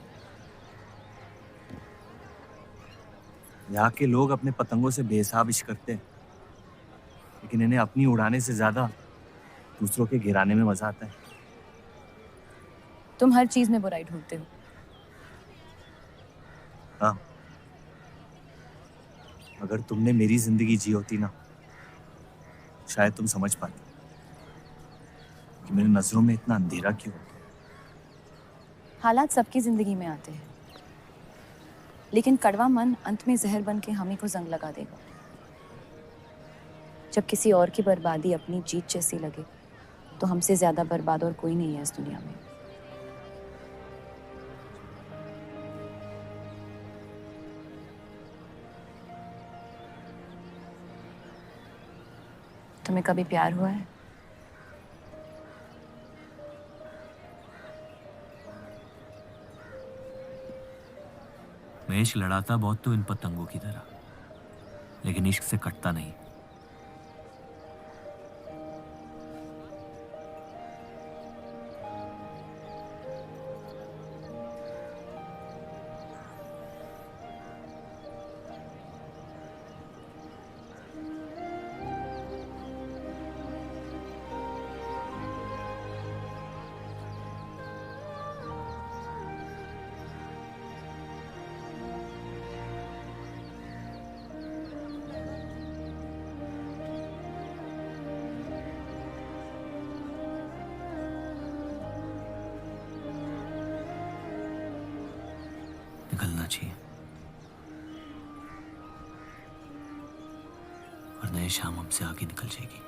यहाँ के लोग अपने पतंगों से बेहिसाब इश्क करते हैं, लेकिन इन्हें अपनी उड़ाने से ज्यादा दूसरों के गिराने में मजा आता है। तुम हर चीज में बुराई ढूंढते हो। हाँ, अगर तुमने मेरी जिंदगी जी होती ना, शायद तुम समझ पाते कि मेरी नजरों में इतना अंधेरा क्यों होता है। हालात सबकी जिंदगी में आते हैं, लेकिन कड़वा मन अंत में जहर बन के हम ही को जंग लगा देगा। जब किसी और की बर्बादी अपनी जीत जैसी लगे, तो हमसे ज्यादा बर्बाद और कोई नहीं है इस दुनिया में। तुम्हें कभी प्यार हुआ है? मैं इश्क लड़ाता बहुत तो इन पतंगों की तरह, लेकिन इश्क से कटता नहीं। निकलना चाहिए, वरना ये शाम हमसे आगे निकल जाएगी।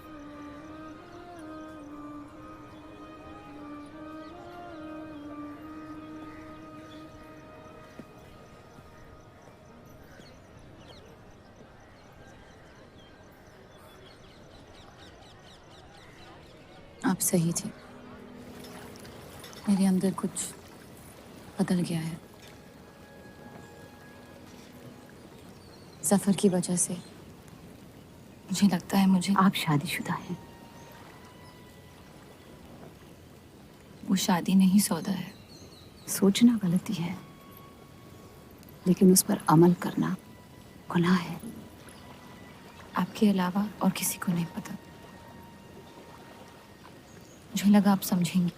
आप सही थी, मेरे अंदर कुछ बदल गया है। जफर की वजह से मुझे लगता है मुझे। आप शादीशुदा हैं? वो शादी नहीं सौदा है। सोचना गलती है, लेकिन उस पर अमल करना गुनाह है। आपके अलावा और किसी को नहीं पता। मुझे लगा आप समझेंगी।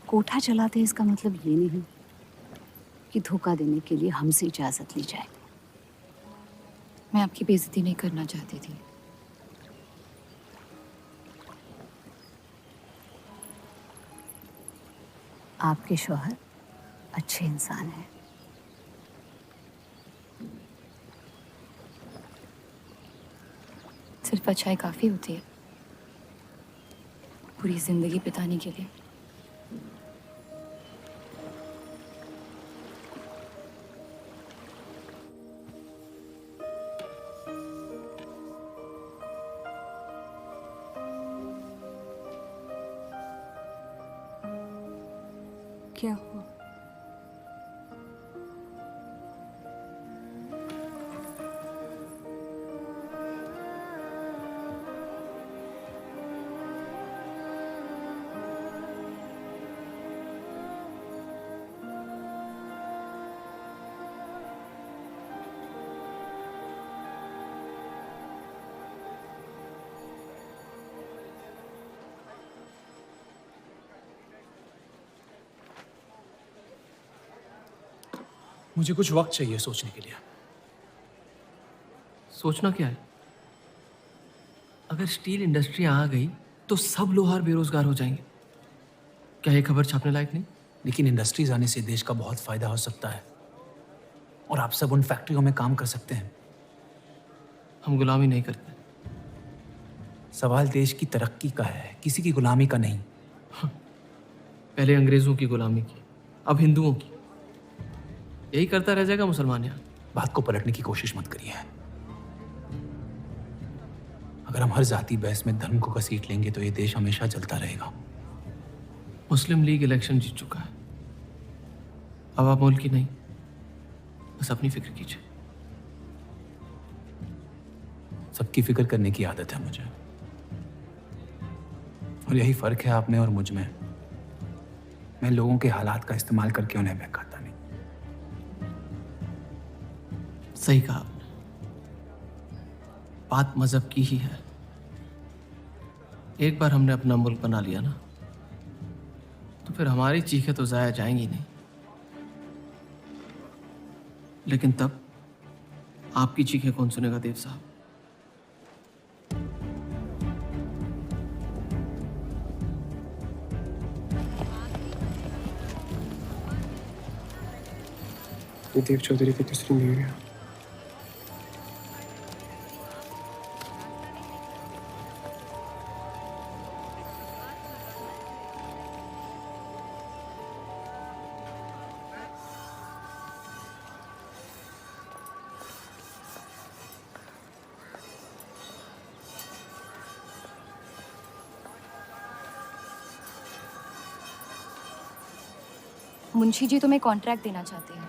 कोठा चलाते इसका मतलब ये नहीं कि धोखा देने के लिए हमसे इजाजत ली जाए। मैं आपकी बेइज्जती नहीं करना चाहती थी। आपके शौहर अच्छे इंसान हैं। सिर्फ अच्छाई काफी होती है पूरी जिंदगी बिताने के लिए। क्या हुआ? मुझे कुछ वक्त चाहिए सोचने के लिए। सोचना क्या है? अगर स्टील इंडस्ट्री आ गई तो सब लोहार बेरोजगार हो जाएंगे। क्या ये खबर छापने लायक नहीं? लेकिन इंडस्ट्रीज आने से देश का बहुत फायदा हो सकता है और आप सब उन फैक्ट्रियों में काम कर सकते हैं। हम गुलामी नहीं करते। सवाल देश की तरक्की का है, किसी की गुलामी का नहीं। पहले अंग्रेजों की गुलामी की, अब हिंदुओं की। यही करता रह जाएगा मुसलमान यहाँ। बात को पलटने की कोशिश मत करिए। अगर हम हर जाति बहस में धर्म को घसीट लेंगे तो ये देश हमेशा चलता रहेगा। मुस्लिम लीग इलेक्शन जीत चुका है। अब आप मुल्क की नहीं, बस अपनी फिक्र कीजिए। सबकी फिक्र करने की आदत है मुझे, और यही फर्क है आप में और मुझ में। मैं लोगों के हालात का इस्तेमाल करके उन्हें बहकाता नहीं। सही कहा आपने। बात मजहब की ही है। एक बार हमने अपना मुल्क बना लिया ना, तो फिर हमारी चीखें तो जाया जाएंगी नहीं। लेकिन तब आपकी चीखें कौन सुनेगा देव साहब? देव चौधरी की तीसरी बीवी है। मुंशी जी तुम्हें कॉन्ट्रैक्ट देना चाहते हैं।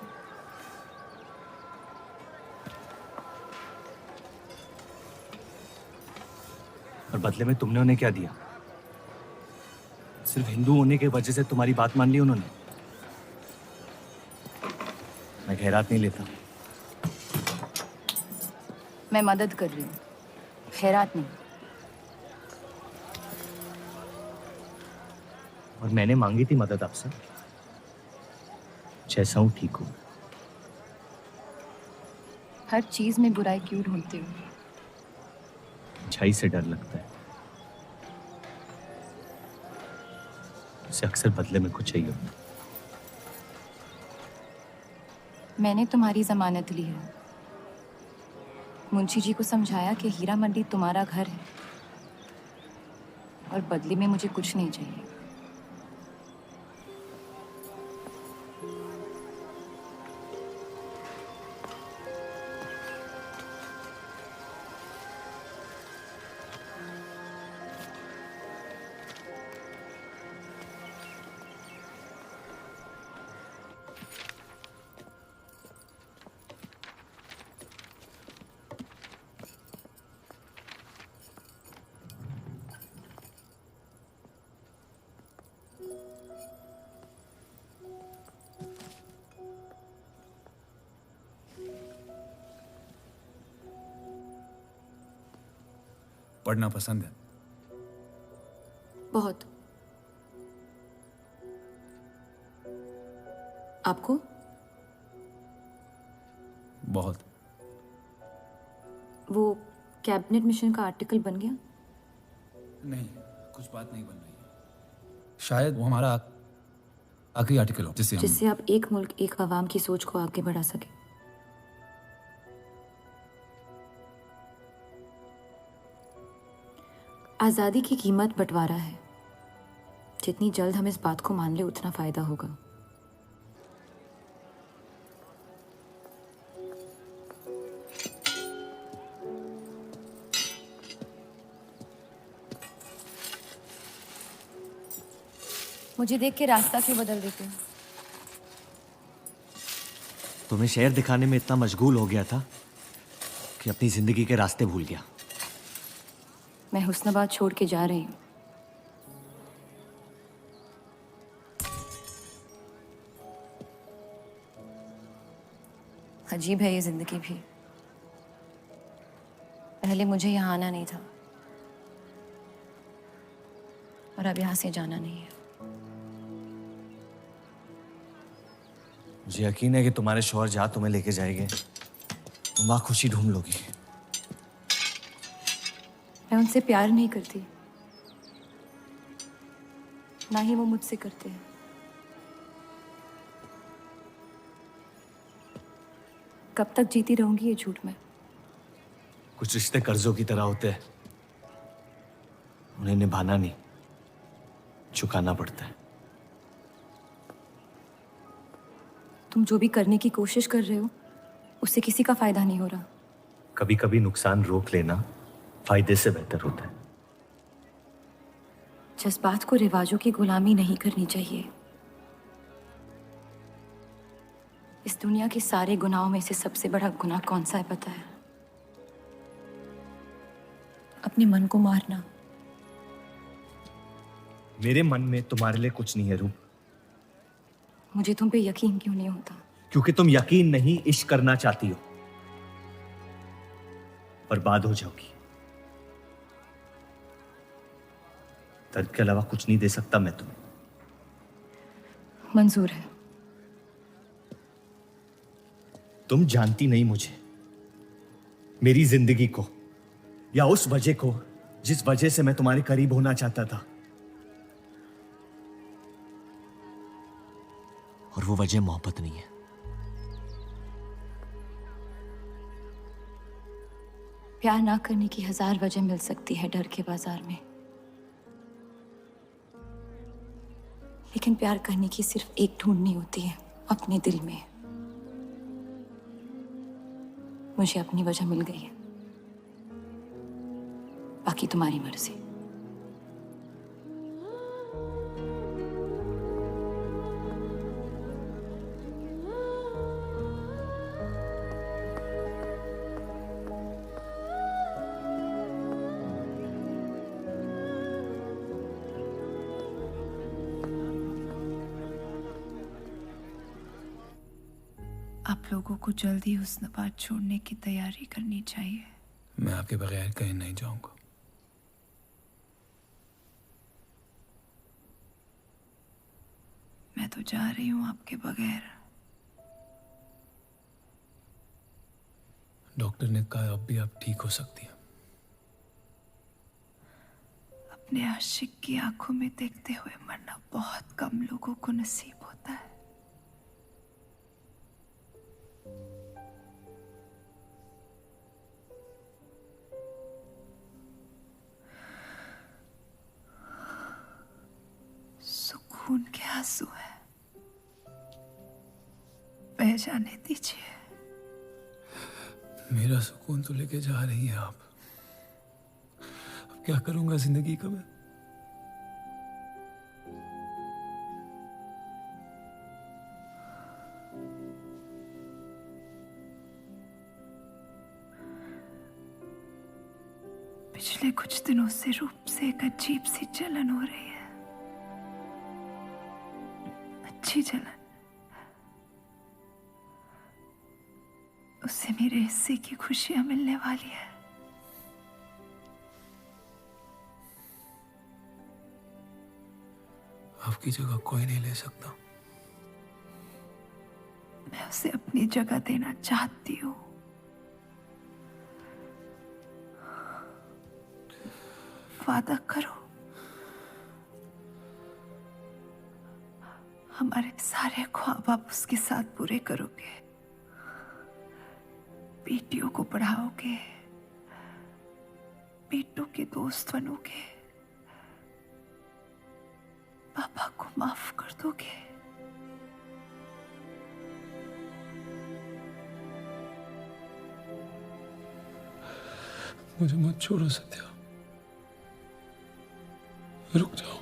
और बदले में तुमने उन्हें क्या दिया? सिर्फ हिंदू होने की वजह से तुम्हारी बात मान ली उन्होंने? मैं खैरात नहीं लेता। मैं मदद कर रही हूँ, खैरात नहीं। और मैंने मांगी थी मदद आपसे। जैसा हूं ठीक हूं। हर चीज में बुराई क्यों ढूंढते हो? अच्छाई से डर लगता है। उसे अक्सर बदले में कुछ चाहिए होता है। मैंने तुम्हारी जमानत ली है। मुंशी जी को समझाया कि हीरा मंडी तुम्हारा घर है और बदले में मुझे कुछ नहीं चाहिए। पढ़ना पसंद है? बहुत। आपको? बहुत। वो कैबिनेट मिशन का आर्टिकल बन गया? नहीं, कुछ बात नहीं बन रही है। शायद वो हमारा आखिरी आर्टिकल हो जिससे आप एक मुल्क एक आवाम की सोच को आगे बढ़ा सके। आज़ादी की कीमत बंटवारा है। जितनी जल्द हम इस बात को मान ले उतना फायदा होगा। मुझे देख के रास्ता क्यों बदल देते हो? तुम्हें शहर दिखाने में इतना मशगूल हो गया था कि अपनी जिंदगी के रास्ते भूल गया। मैं हुस्नाबाद छोड़ के जा रही हूँ। अजीब है ये जिंदगी भी। पहले मुझे यहाँ आना नहीं था और अब यहाँ से जाना नहीं है। मुझे यकीन है कि तुम्हारे शौहर जहाँ तुम्हें लेके जाएंगे तुम वहाँ खुशी ढूंढ लोगी। मैं उनसे प्यार नहीं करती, ना ही वो मुझसे करते हैं। कब तक जीती रहूंगी ये झूठ में? कुछ रिश्ते कर्जों की तरह होते हैं, उन्हें निभाना नहीं, चुकाना पड़ता है। तुम जो भी करने की कोशिश कर रहे हो उससे किसी का फायदा नहीं हो रहा। कभी कभी नुकसान रोक लेना फायदे से बेहतर होता है। जज्बात को रिवाजों की गुलामी नहीं करनी चाहिए। इस दुनिया के सारे गुनाहों में से सबसे बड़ा गुनाह कौन सा है पता है? अपने मन को मारना। मेरे मन में तुम्हारे लिए कुछ नहीं है रूप। मुझे तुम पे यकीन क्यों नहीं होता? क्योंकि तुम यकीन नहीं इश्क करना चाहती हो, बर्बाद हो जाओगी। दर्द के अलावा कुछ नहीं दे सकता मैं तुम्हें। मंजूर है। तुम जानती नहीं मुझे, मेरी जिंदगी को, या उस वजह को जिस वजह से मैं तुम्हारे करीब होना चाहता था। और वो वजह मोहब्बत नहीं है। प्यार ना करने की 1000 वजह मिल सकती है डर के बाजार में, लेकिन प्यार करने की सिर्फ एक ढूंढनी होती है, अपने दिल में। मुझे अपनी वजह मिल गई है, बाकी तुम्हारी मर्जी। आप लोगों को जल्दी हुस्नाबाद छोड़ने की तैयारी करनी चाहिए। मैं आपके बगैर कहीं नहीं जाऊंगा। मैं तो जा रही हूँ आपके बगैर। डॉक्टर ने कहा अब भी आप ठीक हो सकती हैं। अपने आशिक की आंखों में देखते हुए मरना बहुत कम लोगों को नसीब होता है। सुकून के आंसू है, बह जाने दीजिए। मेरा सुकून तो लेके जा रही हैं आप। अब क्या करूंगा जिंदगी का मैं? पिछले कुछ दिनों से रूप से एक अजीब सी जलन हो रही है, अच्छी जलन। उससे मेरे हिस्से की खुशियां मिलने वाली है। आपकी जगह कोई नहीं ले सकता। मैं उसे अपनी जगह देना चाहती हूँ। वादा करो, हमारे सारे ख्वाब आप उसके साथ पूरे करोगे। बेटियों को पढ़ाओगे, बेटों के दोस्त बनोगे, पापा को माफ कर दोगे। मुझे मत छोड़ो सत्या, रुक जाओ।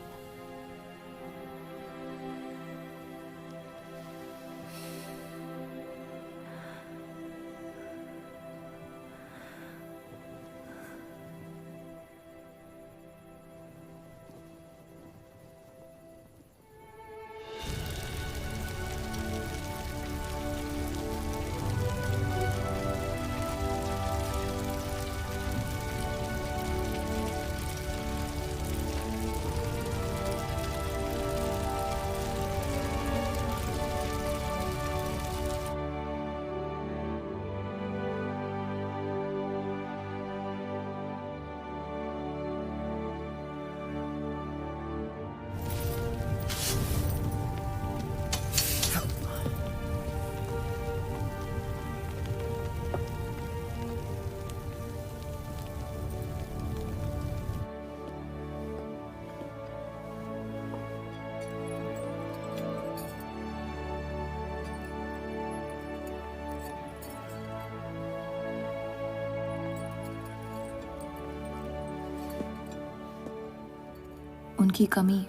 उनकी कमी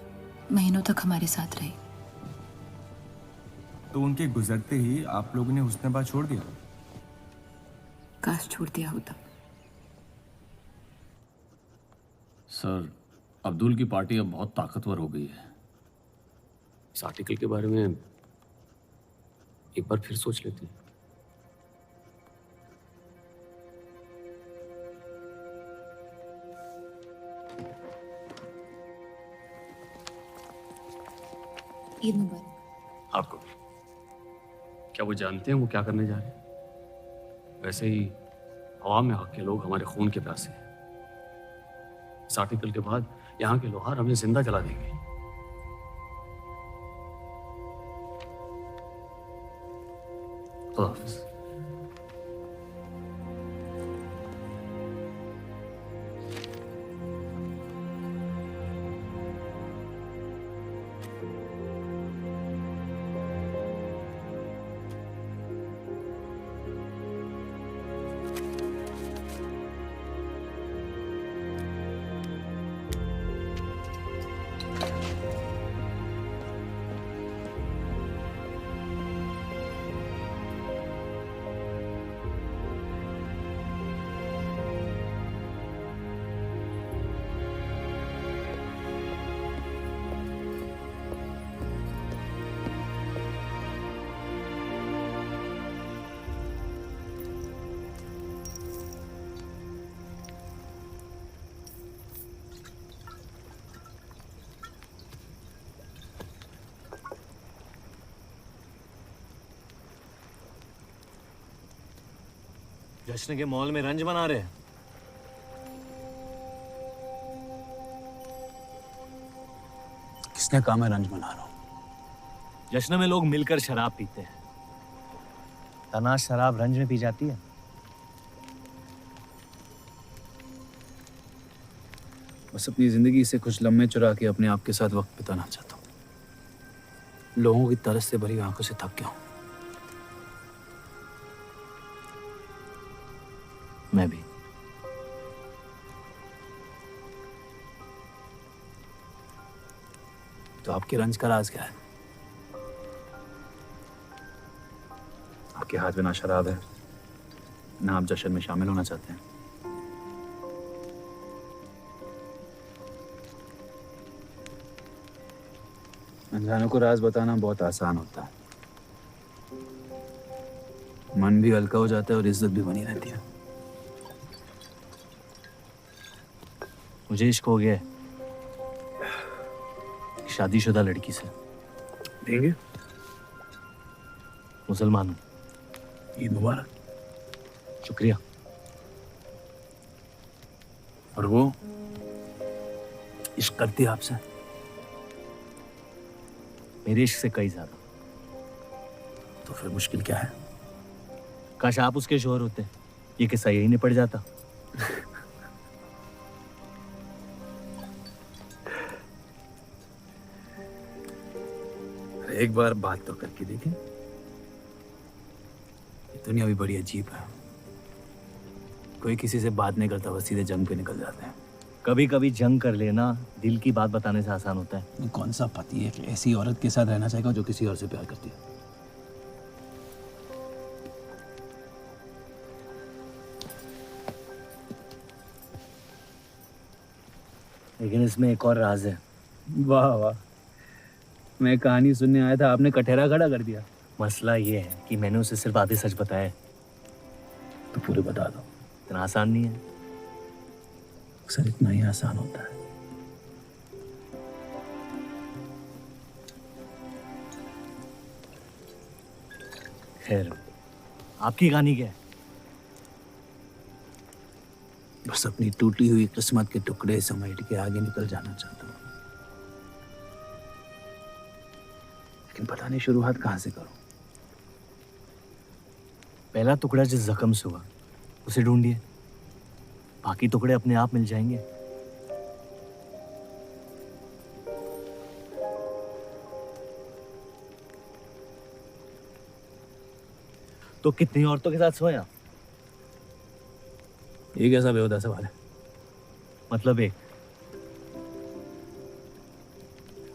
महीनों तक हमारे साथ रही। तो उनके गुजरते ही आप लोगों ने हुस्नबाज छोड़ दिया? काश छोड़ दिया होता। सर, अब्दुल की पार्टी अब बहुत ताकतवर हो गई है। इस आर्टिकल के बारे में एक बार फिर सोच लेते हैं। ईद मुबारक। आपको भी। क्या वो जानते हैं वो क्या करने जा रहे हैं? वैसे ही अवाम में हक के लोग हमारे खून के प्यासे हैं। इस आर्टिकल के बाद यहाँ के लोहार हमें जिंदा जला देंगे। खुदा हाफिज़। जश्न के मॉल में रंज बना रहे हैं। किसने कहा मैं रंज बना रहा हूँ? जश्न में लोग मिलकर शराब पीते हैं। तनाश शराब रंज में पी जाती है। बस अपनी जिंदगी से कुछ लम्हे चुरा के अपने आप के साथ वक्त बिताना चाहता हूँ। लोगों की तरस से भरी आंखों से थक गया हूँ। मैं भी। तो आपके रंज का राज क्या है? आपके हाथ में ना शराब है, ना आप जश्न में शामिल होना चाहते हैं। अनजानों को राज बताना बहुत आसान होता है। मन भी हल्का हो जाता है और इज्जत भी बनी रहती है। मुझे इश्क हो गया है शादीशुदा लड़की से। देंगे? मुसलमान हूँ। ईद मुबारक। शुक्रिया। और वो इश्क करती है आपसे? मेरे इश्क से कई ज्यादा। तो फिर मुश्किल क्या है? काश आप उसके शोहर होते, ये किस्सा यही निपट जाता। एक बार बात तो करके देखें। दुनिया भी बड़ी अजीब है। कोई किसी से बात नहीं करता, बस सीधे जंग पे निकल जाते हैं। कभी कभी जंग कर लेना दिल की बात बताने से आसान होता है। कौन सा पति एक ऐसी औरत के साथ रहना चाहेगा जो किसी और से प्यार करती है? लेकिन इसमें एक और राज है। वाह वाह, मैं कहानी सुनने आया था, आपने कटहरा खड़ा कर दिया। मसला ये है कि मैंने उसे सिर्फ आधे सच बताया। तो पूरे बता दो। इतना आसान नहीं है। अक्सर इतना ही आसान होता है। खैर, आपकी कहानी क्या है? बस अपनी टूटी हुई किस्मत के टुकड़े समेट के आगे निकल जाना चाहता हूँ, लेकिन पता नहीं शुरुआत कहाँ से करूं। पहला टुकड़ा जिस जख्म से हुआ उसे ढूंढिए, बाकी टुकड़े अपने आप मिल जाएंगे। तो कितनी औरतों के साथ सोया? ये कैसा बेहुदा सवाल है? मतलब एक।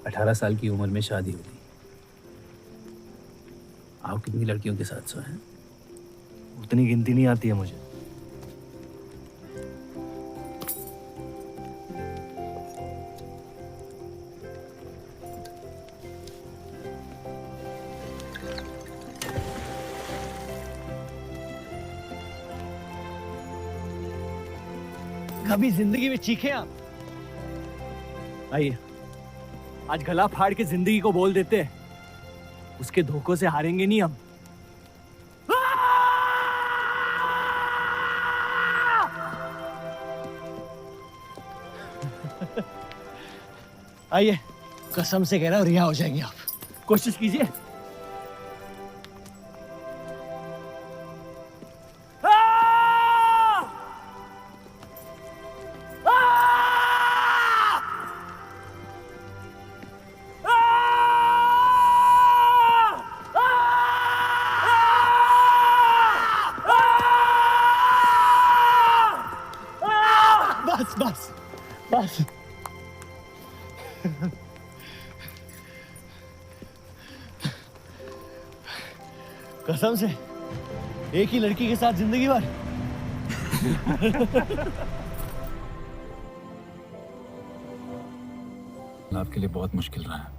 18 साल की उम्र में शादी होती। आप कितनी लड़कियों के साथ सोए हैं? उतनी गिनती नहीं आती है मुझे। कभी जिंदगी में चीखे आप? आइए, आज गला फाड़ के जिंदगी को बोल देते हैं, उसके धोखों से हारेंगे नहीं हम। आइए, कसम से कह रहा हूं रिहा हो जाएंगे आप। कोशिश कीजिए। बस बस बस। कसम से एक ही लड़की के साथ जिंदगी भर। आपके लिए बहुत मुश्किल रहा है।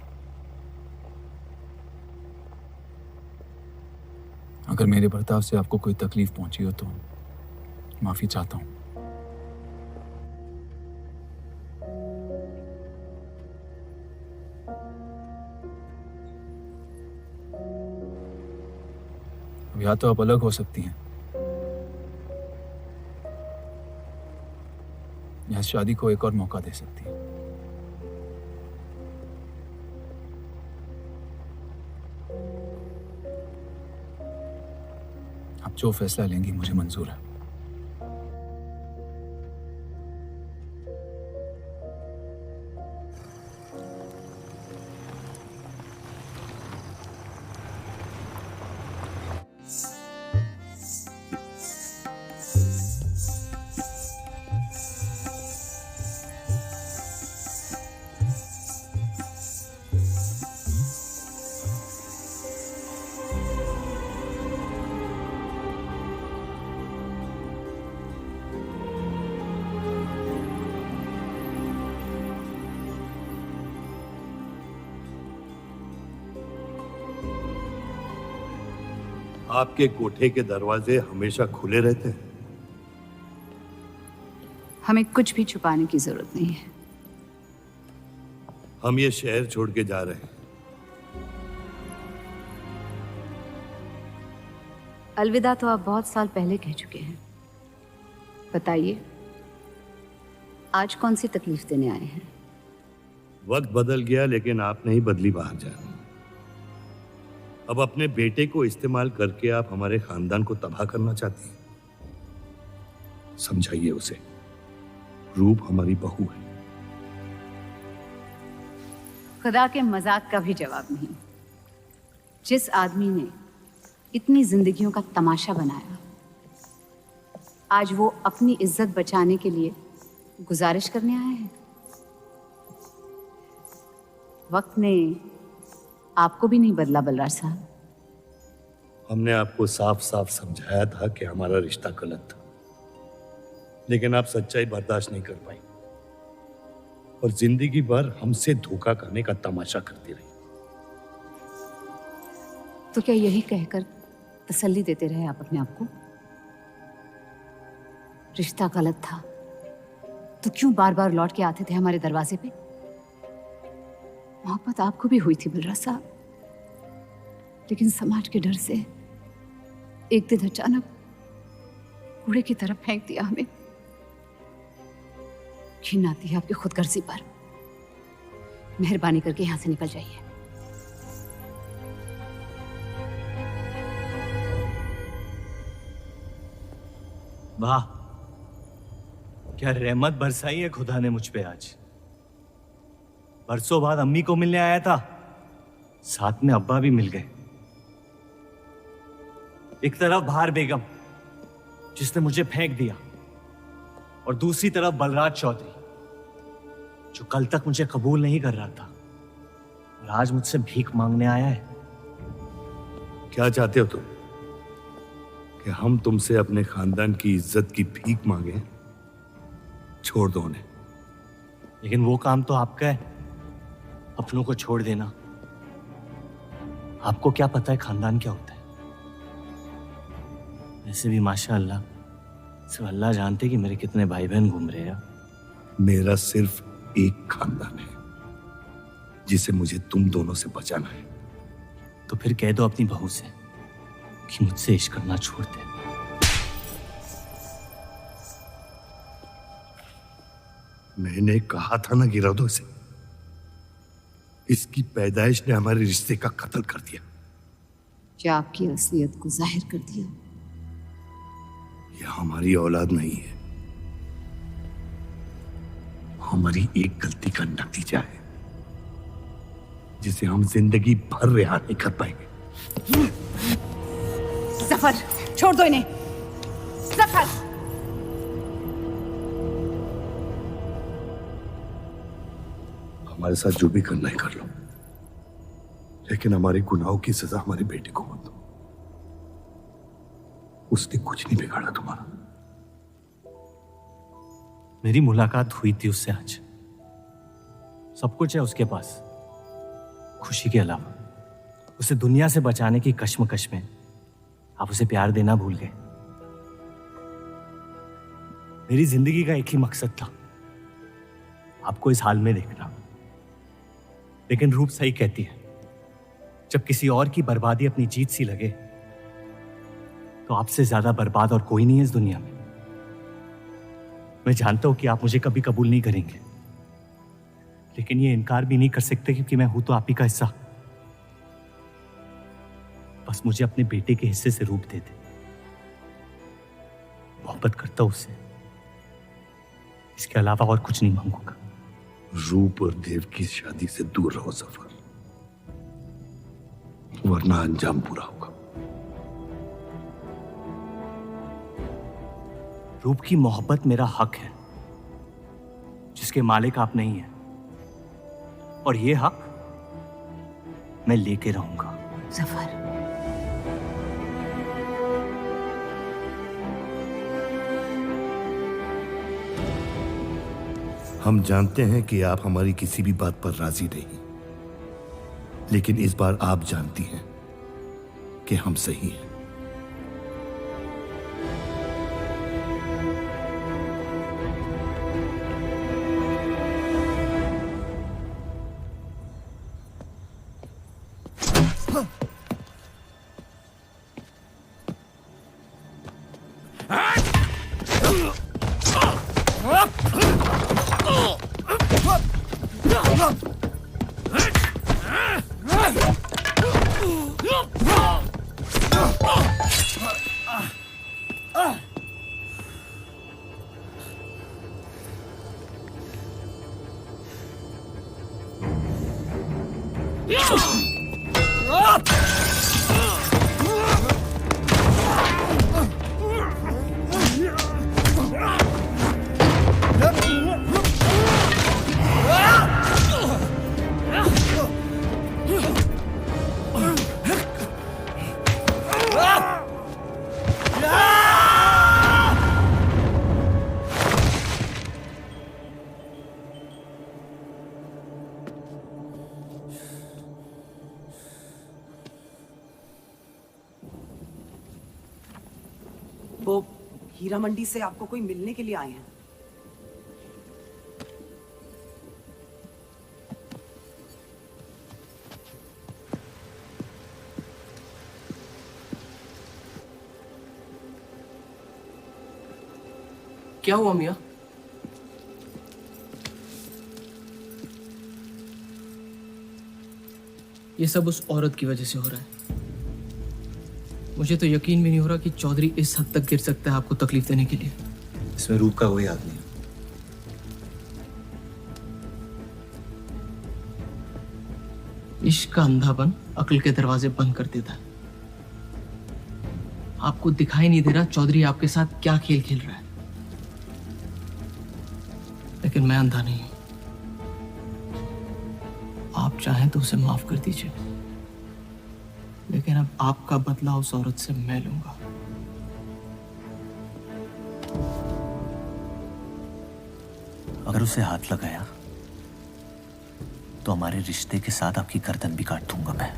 अगर मेरे बर्ताव से आपको कोई तकलीफ पहुंची हो तो माफी चाहता हूं। अब या तो आप अलग हो सकती हैं या इस शादी को एक और मौका दे सकती हैं। आप जो फैसला लेंगी मुझे मंजूर है। आपके कोठे के दरवाजे हमेशा खुले रहते हैं? हमें कुछ भी छुपाने की जरूरत नहीं है। हम ये शहर छोड़ के जा रहे हैं। अलविदा तो आप बहुत साल पहले कह चुके हैं। बताइए, आज कौन सी तकलीफ देने आए हैं? वक्त बदल गया लेकिन आप नहीं बदली बाहरजान। अब अपने बेटे को इस्तेमाल करके आप हमारे खानदान को तबाह करना चाहती हैं। समझाइए उसे, रूप हमारी बहू है। खुदा के मजाक का भी जवाब नहीं। जिस आदमी ने इतनी जिंदगियों का तमाशा बनाया, आज वो अपनी इज्जत बचाने के लिए गुजारिश करने आए हैं। वक्त ने आपको भी नहीं बदला बलराज साहब। हमने आपको साफ साफ समझाया था कि हमारा रिश्ता गलत था, लेकिन आप सच्चाई बर्दाश्त नहीं कर पाई और जिंदगी भर हमसे धोखा करने का तमाशा करती रही। तो क्या यही कहकर तसल्ली देते रहे आप अपने आप को? रिश्ता गलत था तो क्यों बार बार लौट के आते थे हमारे दरवाजे पे? मोहब्बत आपको भी हुई थी बलराज साहब, लेकिन समाज के डर से एक दिन अचानक कूड़े की तरफ फेंक दिया हमें। घिन आती है आपकी खुदगर्जी पर। मेहरबानी करके यहां से निकल जाइए। वाह, क्या रहमत बरसाई है खुदा ने मुझ पे आज। बरसों बाद अम्मी को मिलने आया था, साथ में अब्बा भी मिल गए। एक तरफ बहार बेगम जिसने मुझे फेंक दिया और दूसरी तरफ बलराज चौधरी जो कल तक मुझे कबूल नहीं कर रहा था राज मुझसे भीख मांगने आया है। क्या चाहते हो तुम? कि हम तुमसे अपने खानदान की इज्जत की भीख मांगे? छोड़ दो उन्हें। लेकिन वो काम तो आपका है, अपनों को छोड़ देना। आपको क्या पता है खानदान क्या होता है? वैसे भी माशाअल्लाह सिर्फ अल्लाह जानते कि मेरे कितने भाई बहन घूम रहे हैं। मेरा सिर्फ एक खानदान है जिसे मुझे तुम दोनों से बचाना है। तो फिर कह दो अपनी बहू से कि मुझसे इश्क करना छोड़ दे। मैंने कहा था ना गिरा दो इसे। इसकी पैदाइश ने हमारे रिश्ते का कत्ल कर दिया। क्या आपकी असलियत को जाहिर कर दिया? यह हमारी औलाद नहीं है, हमारी एक गलती का नतीजा है जिसे हम जिंदगी भर रिहा नहीं कर पाएंगे। जफर, छोड़ दो इन्हें। जफर, हमारे साथ जो भी करना है कर लो, लेकिन हमारे गुनाहों की सजा हमारे बेटे को मत दो। उसने कुछ नहीं बिगाड़ा तुम्हारा। मेरी मुलाकात हुई थी उससे आज। सब कुछ है उसके पास, खुशी के अलावा। उसे दुनिया से बचाने की कश्मकश में आप उसे प्यार देना भूल गए। मेरी जिंदगी का एक ही मकसद था, आपको इस हाल में देखना। लेकिन रूप सही कहती है, जब किसी और की बर्बादी अपनी जीत सी लगे तो आपसे ज्यादा बर्बाद और कोई नहीं है इस दुनिया में। मैं जानता हूं कि आप मुझे कभी कबूल नहीं करेंगे, लेकिन ये इनकार भी नहीं कर सकते क्योंकि मैं हूं तो आप ही का हिस्सा। बस मुझे अपने बेटे के हिस्से से रूप दे दे। मोहब्बत करता हूं उससे, इसके अलावा और कुछ नहीं मांगूंगा। रूप और देव की शादी से दूर रहो सफर, वरना अंजाम बुरा होगा। रूप की मोहब्बत मेरा हक है जिसके मालिक आप नहीं हैं, और ये हक मैं लेके रहूंगा। जफर, हम जानते हैं कि आप हमारी किसी भी बात पर राजी नहीं, लेकिन इस बार आप जानती हैं कि हम सही हैं। वो हीरा मंडी से आपको कोई मिलने के लिए आए हैं। क्या हुआ मियाँ? ये सब उस औरत की वजह से हो रहा है। मुझे तो यकीन भी नहीं हो रहा कि चौधरी इस हद तक गिर सकता है आपको तकलीफ देने के लिए। इसमें रूप का कोई हाथ नहीं। इश्क का अंधापन अक्ल के दरवाजे बंद कर देता है। आपको दिखाई नहीं दे रहा चौधरी आपके साथ क्या खेल खेल रहा है, लेकिन मैं अंधा नहीं हूं। आप चाहें तो उसे माफ कर दीजिए, लेकिन अब आपका बदला उस औरत से मैं लूंगा। अगर उसे हाथ लगाया तो हमारे रिश्ते के साथ आपकी गर्दन भी काट दूंगा मैं।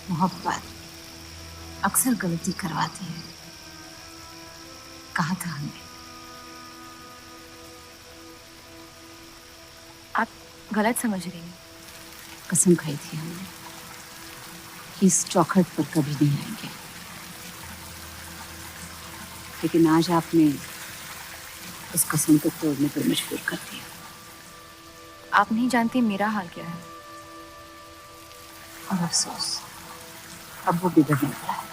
मोहब्बत अक्सर गलती करवाती है, कहा था हमने। आप गलत समझ रही हैं। कसम खाई थी हमने कि इस चौखट पर कभी नहीं आएंगे, लेकिन आज आपने उस कसम को तोड़ने पर मजबूर कर दिया। आप नहीं जानती मेरा हाल क्या है। और अफसोस अब वो बिगड़ने लगा है।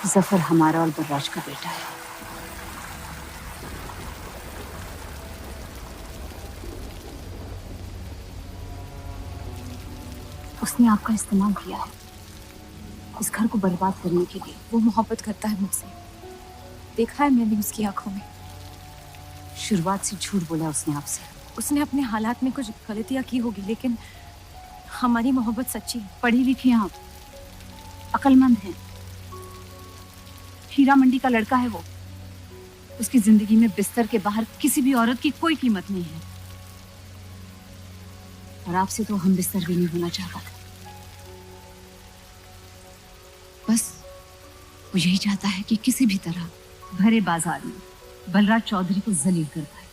जफर हमारा और बर्राज का बेटा है। उसने आपका इस्तेमाल किया है इस घर को बर्बाद करने के लिए। वो मोहब्बत करता है मुझसे, देखा है मैंने उसकी आंखों में। शुरुआत से झूठ बोला उसने आपसे। उसने अपने हालात में कुछ गलतियां की होगी, लेकिन हमारी मोहब्बत सच्ची है। पढ़ी लिखी हैं आप, अक्लमंद हैं। हीरा मंडी का लड़का है वो। उसकी जिंदगी में बिस्तर के बाहर किसी भी औरत की कोई कीमत नहीं है। और आपसे तो हम बिस्तर भी नहीं होना चाहता था। बस वो यही चाहता है कि किसी भी तरह भरे बाजार में बलराज चौधरी को जलील कर पाए।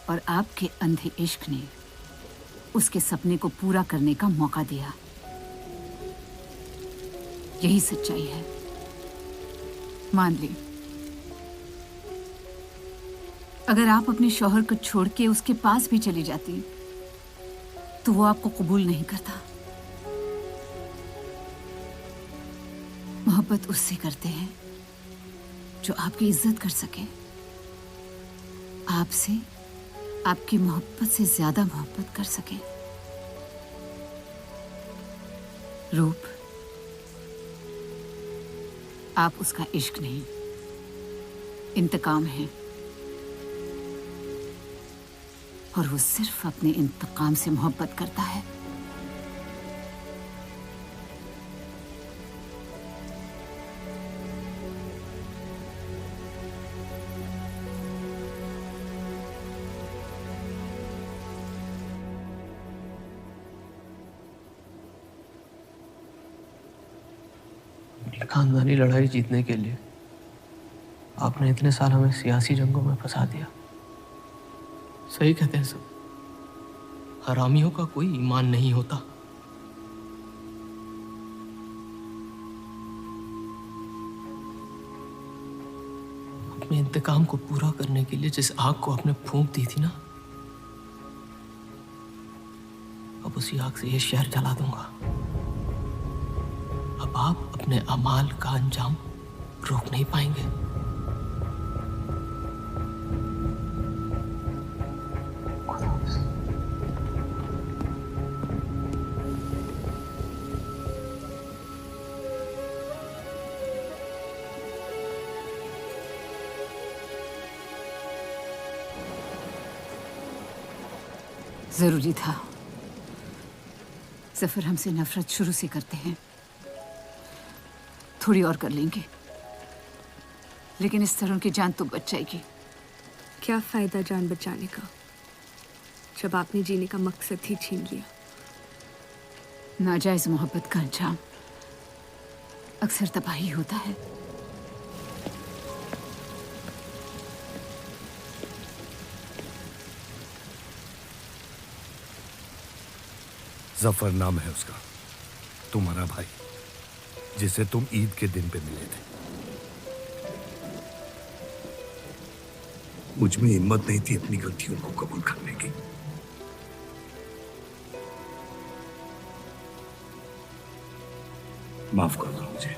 और आपके अंधे इश्क ने उसके सपने को पूरा करने का मौका दिया। यही सच्चाई है, मान ली। अगर आप अपने शौहर को छोड़ के उसके पास भी चली जाती तो वो आपको कबूल नहीं करता। मोहब्बत उससे करते हैं जो आपकी इज्जत कर सके। आपसे आपकी मोहब्बत से ज्यादा मोहब्बत कर सके। रूप, आप उसका इश्क नहीं, इंतकाम है। और वो सिर्फ अपने इंतकाम से मोहब्बत करता है। खानदानी लड़ाई जीतने के लिए आपने इतने साल हमें सियासी जंगों में फंसा दिया। सही कहते हैं सब, हरामियों का कोई ईमान नहीं होता। अपने इंतकाम को पूरा करने के लिए जिस आग को आपने फूंक दी थी ना, अब उसी आग से ये शहर जला दूंगा। अब आप अपने अमाल का अंजाम रोक नहीं पाएंगे। जरूरी था। जफर हमसे नफरत शुरू से करते हैं। थोड़ी और कर लेंगे, लेकिन इस तरह की जान तो बच जाएगी। क्या फायदा जान बचाने का जब आपने जीने का मकसद ही छीन लिया। नाजायज मोहब्बत का अंजाम अक्सर तबाही होता है। जफर नाम है उसका, तुम्हारा भाई, जिसे तुम ईद के दिन पे मिले थे। मुझ में हिम्मत नहीं थी अपनी गलतियों को कबूल करने की। माफ कर दो मुझे।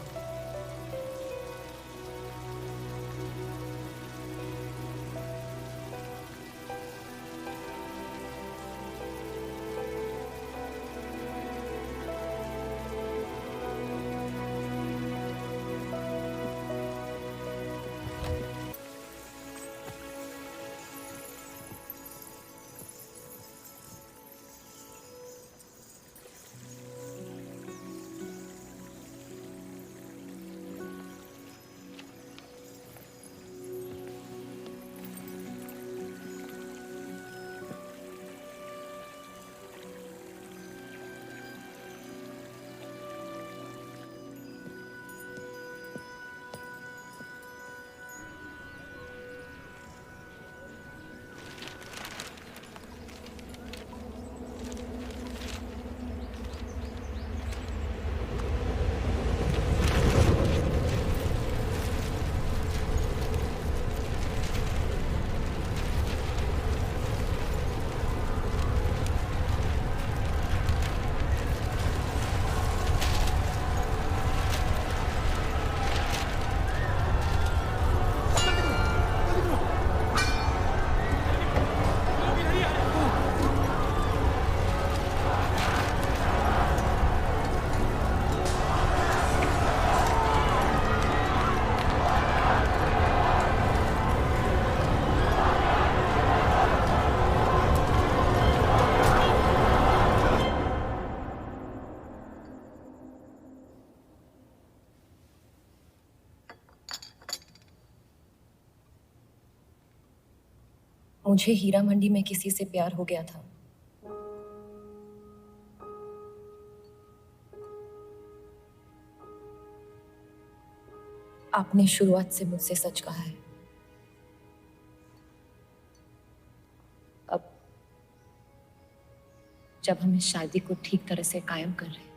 मुझे हीरा मंडी में किसी से प्यार हो गया था। आपने शुरुआत से मुझसे सच कहा है। अब जब हम इस शादी को ठीक तरह से कायम कर रहे हैं,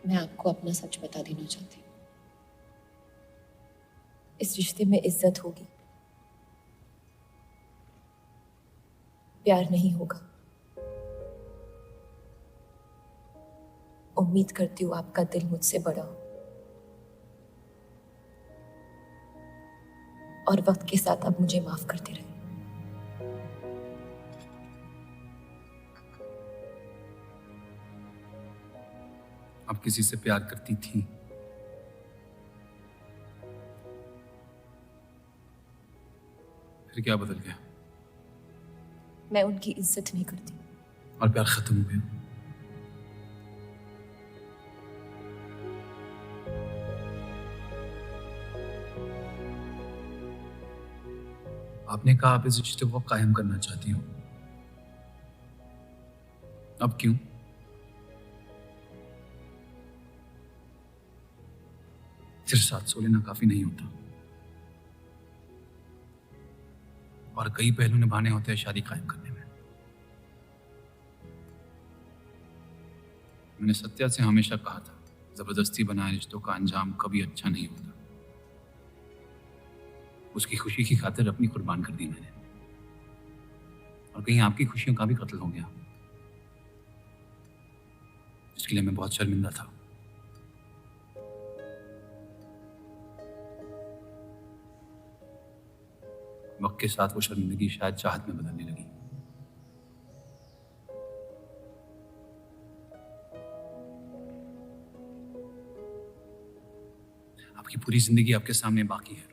मैं आपको अपना सच बता देना चाहती हूँ। इस रिश्ते में इज्जत होगी, प्यार नहीं होगा। उम्मीद करती हूँ आपका दिल मुझसे बड़ा हो और वक्त के साथ आप मुझे माफ करते रहे। आप किसी से प्यार करती थी? फिर क्या बदल गया? मैं उनकी इज्जत नहीं करती। और प्यार खत्म हो गया? आपने कहा आप इस रिश्ते को कायम करना चाहती हो, अब क्यों? सिर्फ साथ सो लेना काफी नहीं होता, और कई पहलू निभाने होते हैं शादी कायम करने में। मैंने सत्या से हमेशा कहा था, जबरदस्ती बनाए रिश्तों का अंजाम कभी अच्छा नहीं होता। उसकी खुशी की खातिर अपनी कुर्बान कर दी मैंने, और कहीं आपकी खुशियों का भी कत्ल हो गया, इसके लिए मैं बहुत शर्मिंदा था। वक्त के साथ वो शर्मिंदगी शायद चाहत में बदलने लगी। आपकी पूरी जिंदगी आपके सामने बाकी है।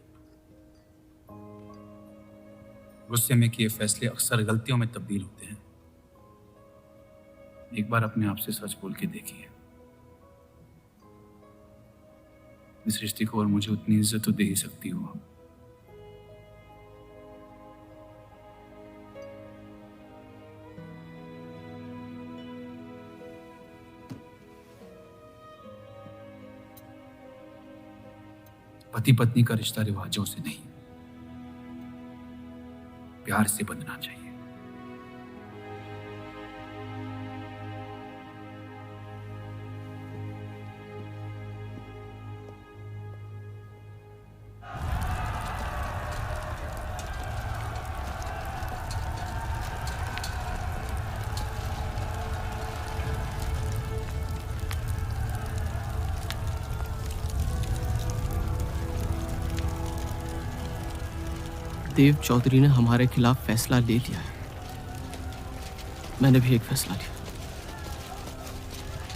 गुस्से में किए फैसले अक्सर गलतियों में तब्दील होते हैं। एक बार अपने आप से सच बोल के देखिए, इस रिश्ते को और मुझे उतनी इज्जत तो दे ही सकती हो। पति पत्नी का रिश्ता रिवाजों से नहीं, प्यार से बंधना चाहिए। देव चौधरी ने हमारे खिलाफ फैसला ले लिया है। मैंने भी एक फैसला लिया,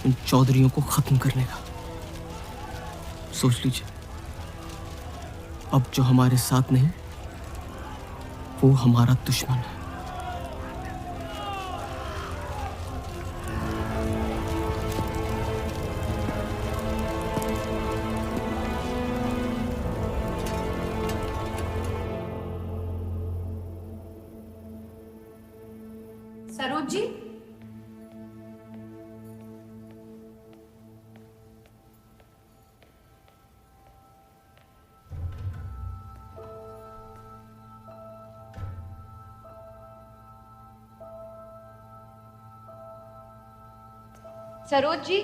इन चौधरियों को खत्म करने का। सोच लीजिए, अब जो हमारे साथ नहीं, वो हमारा दुश्मन है। सरोज जी, सरोज जी,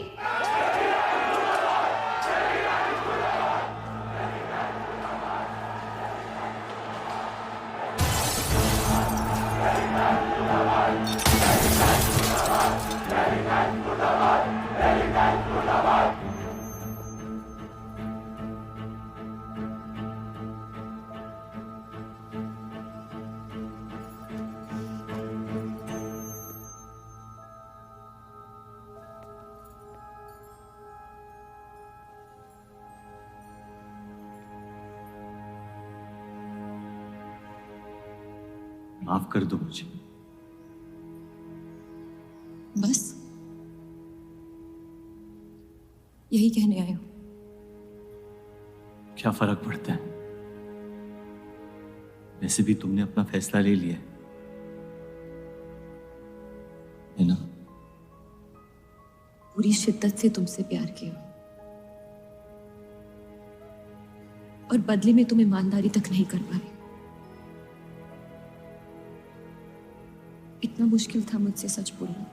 माफ कर दो मुझे। बस यही कहने आए हो? क्या फर्क पड़ता है? वैसे भी तुमने अपना फैसला ले लिया है ना? पूरी शिद्दत से तुमसे प्यार किया और बदले में तुम ईमानदारी तक नहीं कर पाए। इतना मुश्किल था मुझसे सच बोलना।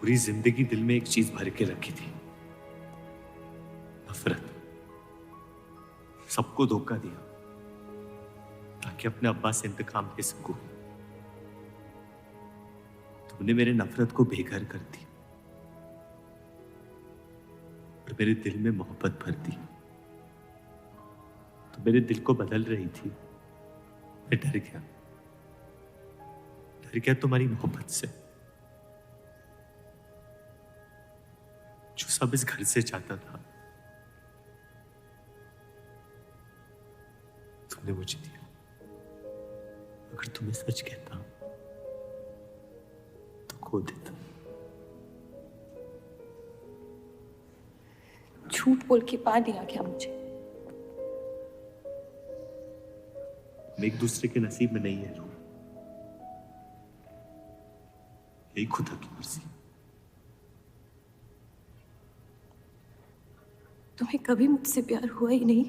पूरी जिंदगी दिल में एक चीज भर के रखी थी, नफरत। सबको धोखा दिया ताकि अपने अब्बा से इंतकाम ले सकूं। तुमने मेरे नफरत को बेघर कर दी और मेरे दिल में मोहब्बत भर दी। तो मेरे दिल को बदल रही थी। मैं डर गया तुम्हारी मोहब्बत से, जो सब इस घर से चाहता था तुमने मुझे दिया। अगर तुम्हें सच कहता तो खो देता। झूठ बोल के पा लिया क्या मुझे? हम एक दूसरे के नसीब में नहीं है रूह, यही खुदा की मर्जी। तुम्हें कभी मुझसे प्यार हुआ ही नहीं?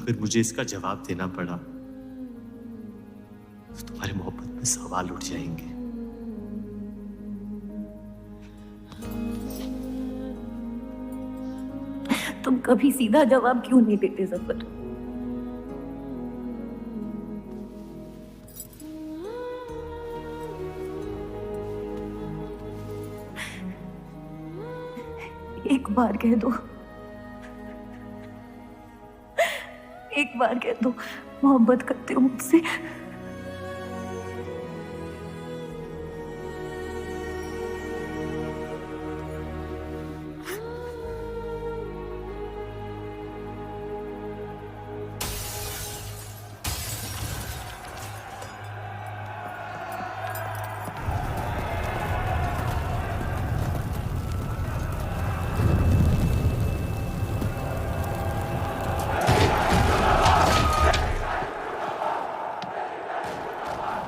अगर मुझे इसका जवाब देना पड़ा तो तुम्हारी मोहब्बत में सवाल उठ जाएंगे। तुम कभी सीधा जवाब क्यों नहीं देते जफर? एक बार कह दो, एक बार कह दो मोहब्बत करते हो मुझसे।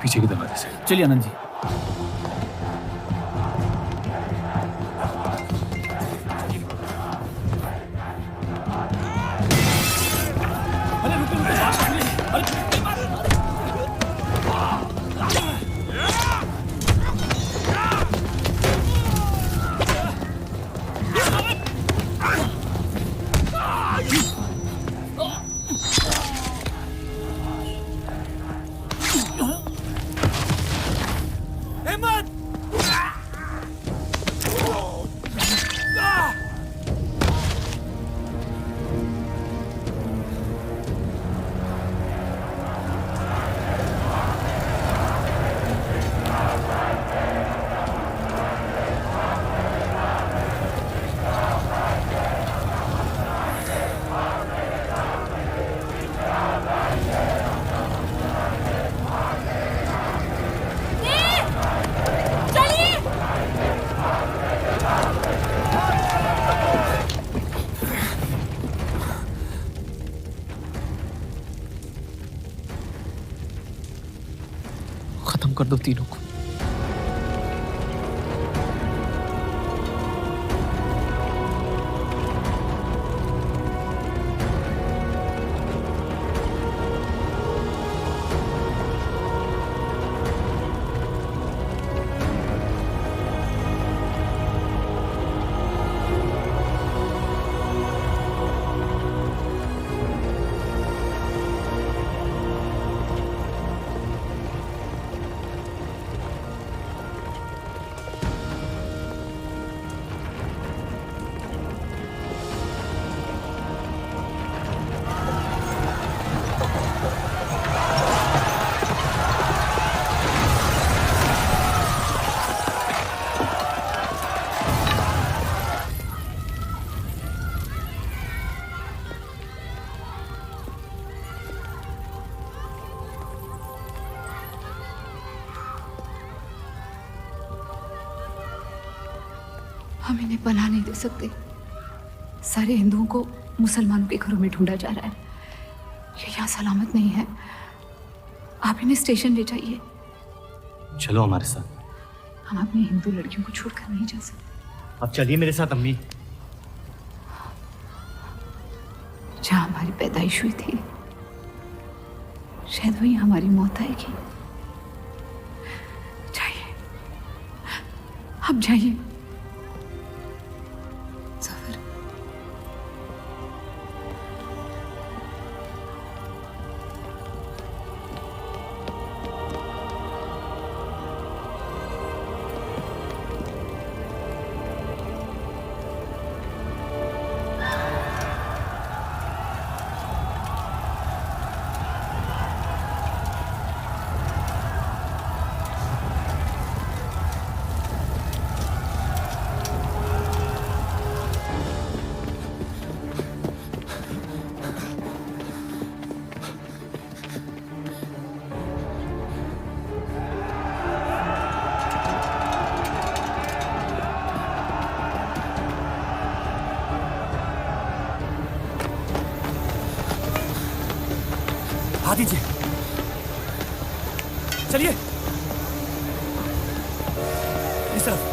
पीछे की दरवाजे से। चलिए आनंद जी। खत्म कर दो तीनों को। हम इन्हें पनाह नहीं दे सकते। सारे हिंदुओं को मुसलमानों के घरों में ढूंढा जा रहा है। ये यहाँ सलामत नहीं है। आप इन्हें स्टेशन ले जाइए। चलो हमारे साथ। हम अपनी हिंदू लड़कियों को छोड़कर नहीं जा सकते। अब चलिए मेरे साथ अम्मी। जहाँ हमारी पैदाइश हुई थी शायद वहीं हमारी मौत आएगी। जाइए, आप जाइए। सफर। आ दीजिए। चलिए इस तरफ।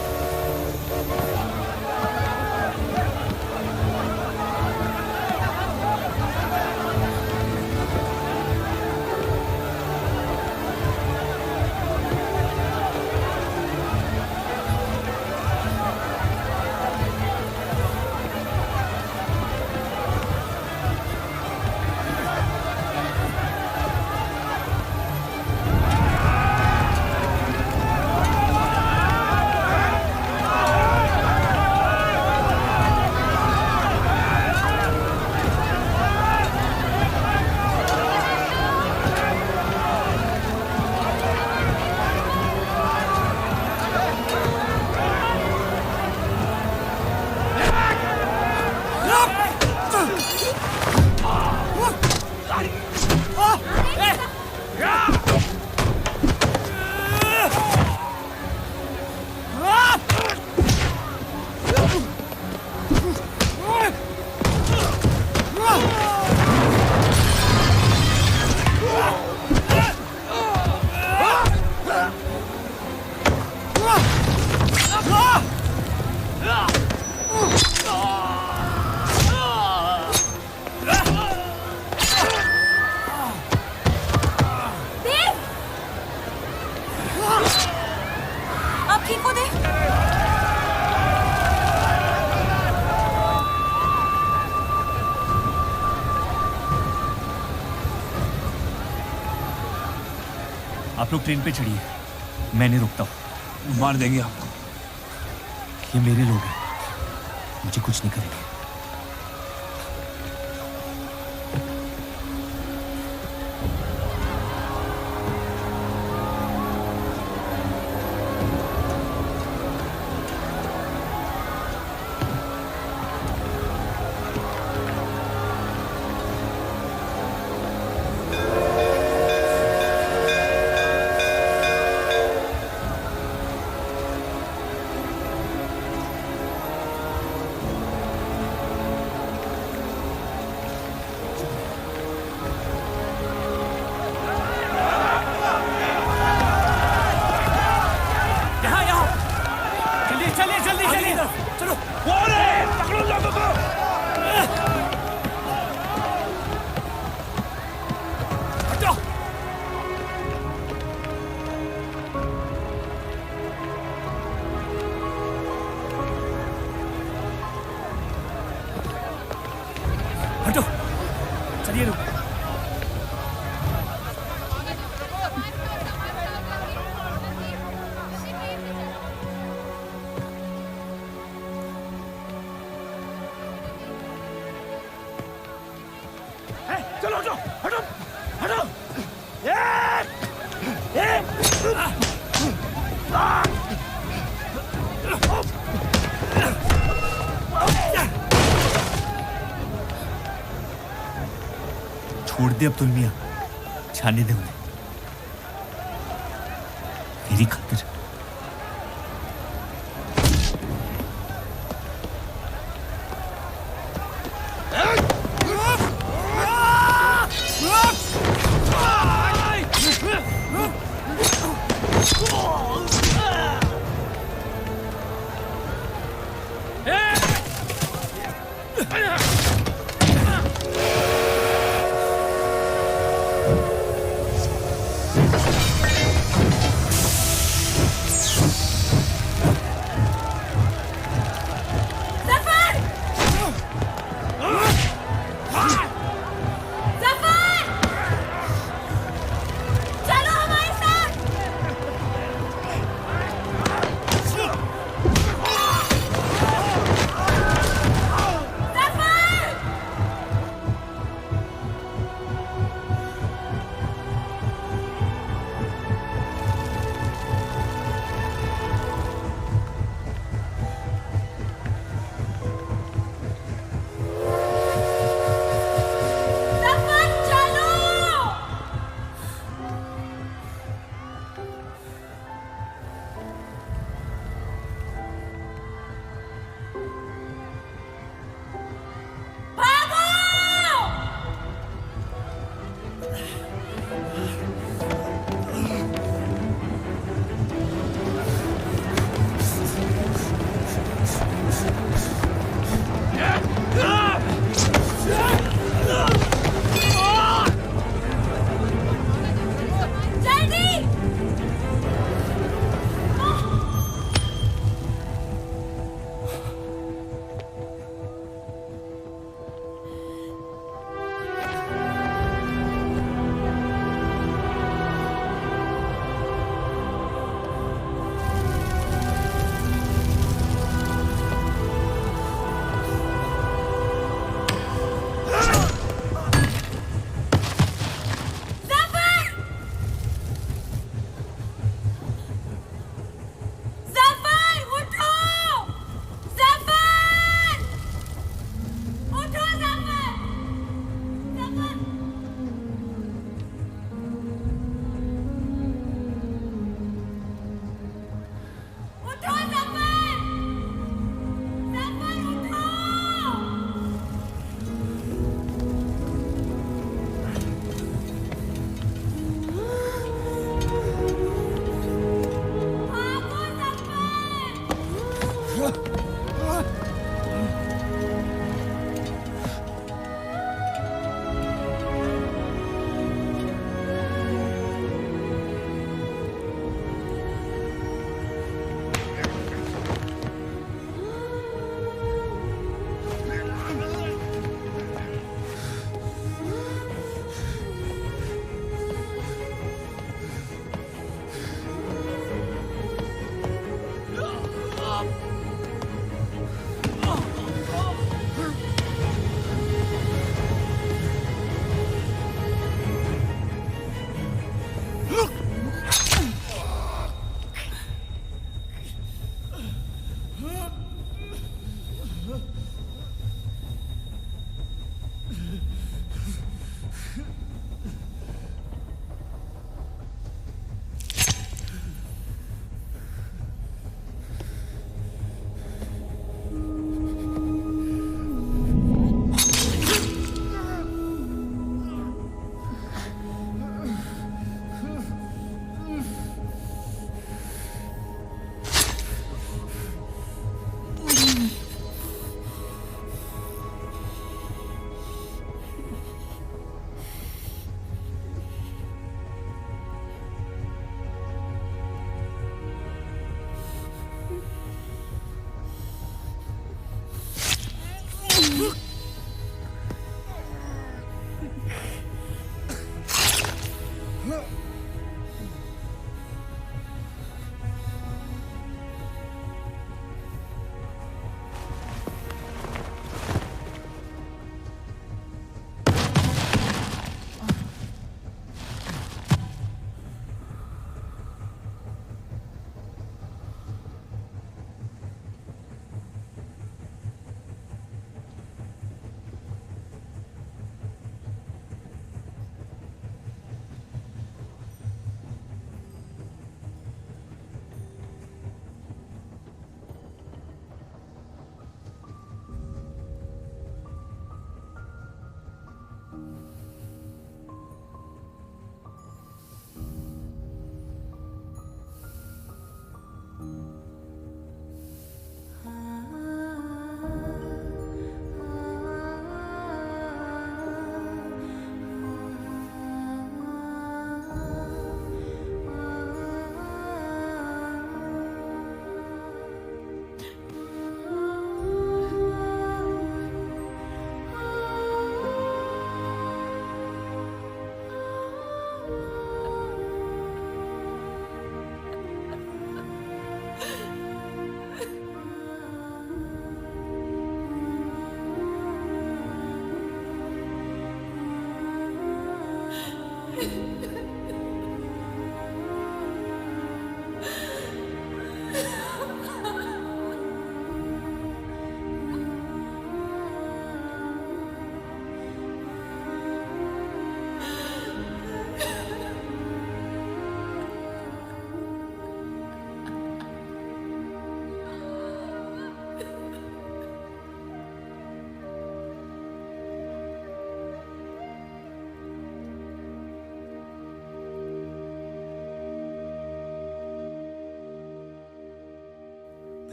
आप ठीक हो देव? आप लोग ट्रेन पे चढ़िए, मैं नहीं रुकता हूँ। मार देंगे आपको। ये मेरे लोग हैं, मुझे कुछ नहीं करेंगे। हटो, चलिए रुक। चलो हटो हटो हटो। छोड़ दे अब्दुल मियां, जाने दे उन्हें मेरी खातिर।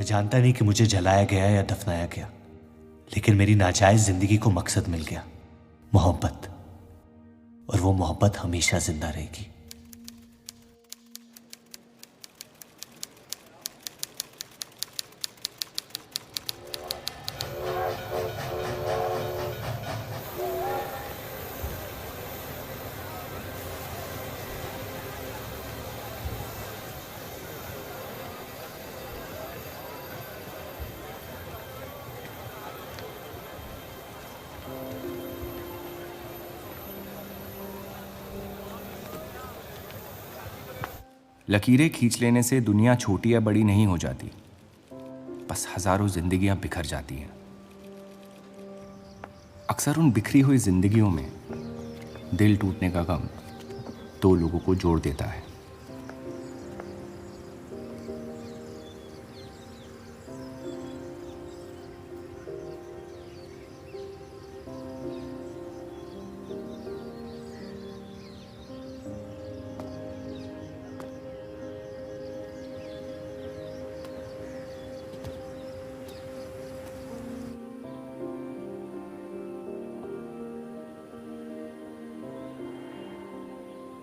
जानता नहीं कि मुझे जलाया गया या दफनाया गया, लेकिन मेरी नाजायज जिंदगी को मकसद मिल गया, मोहब्बत। और वो मोहब्बत हमेशा जिंदा रहेगी। लकीरें खींच लेने से दुनिया छोटी या बड़ी नहीं हो जाती, बस हजारों जिंदगियां बिखर जाती हैं। अक्सर उन बिखरी हुई जिंदगियों में दिल टूटने का गम दो लोगों को जोड़ देता है।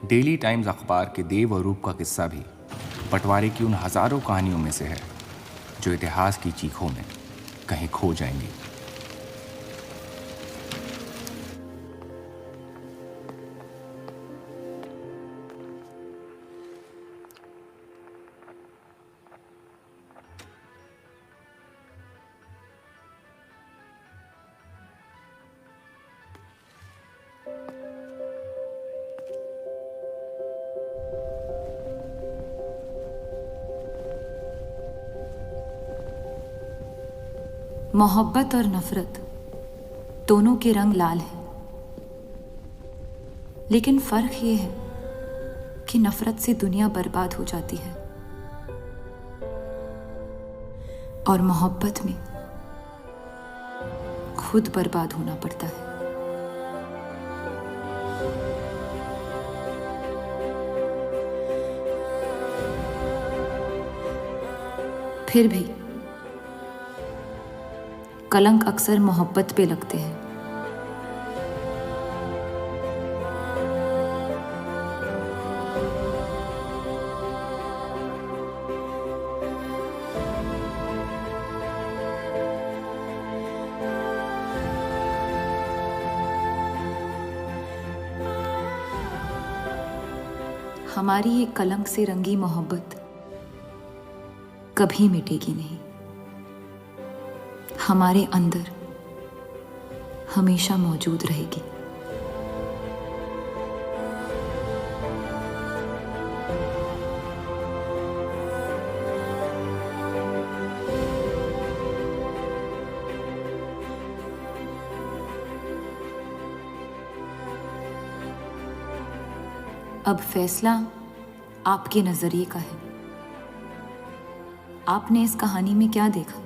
डेली टाइम्स अखबार के देव और रूप का किस्सा भी बंटवारे की उन हजारों कहानियों में से है जो इतिहास की चीखों में कहीं खो जाएंगी। मोहब्बत और नफरत दोनों के रंग लाल हैं, लेकिन फर्क ये है कि नफरत से दुनिया बर्बाद हो जाती है और मोहब्बत में खुद बर्बाद होना पड़ता है। फिर भी कलंक अक्सर मोहब्बत पे लगते हैं। हमारी ये कलंक से रंगी मोहब्बत कभी मिटेगी नहीं, हमारे अंदर हमेशा मौजूद रहेगी। अब फैसला आपके नजरिए का है। आपने इस कहानी में क्या देखा?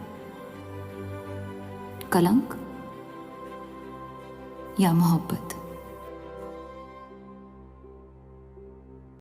कलंक या मोहब्बत?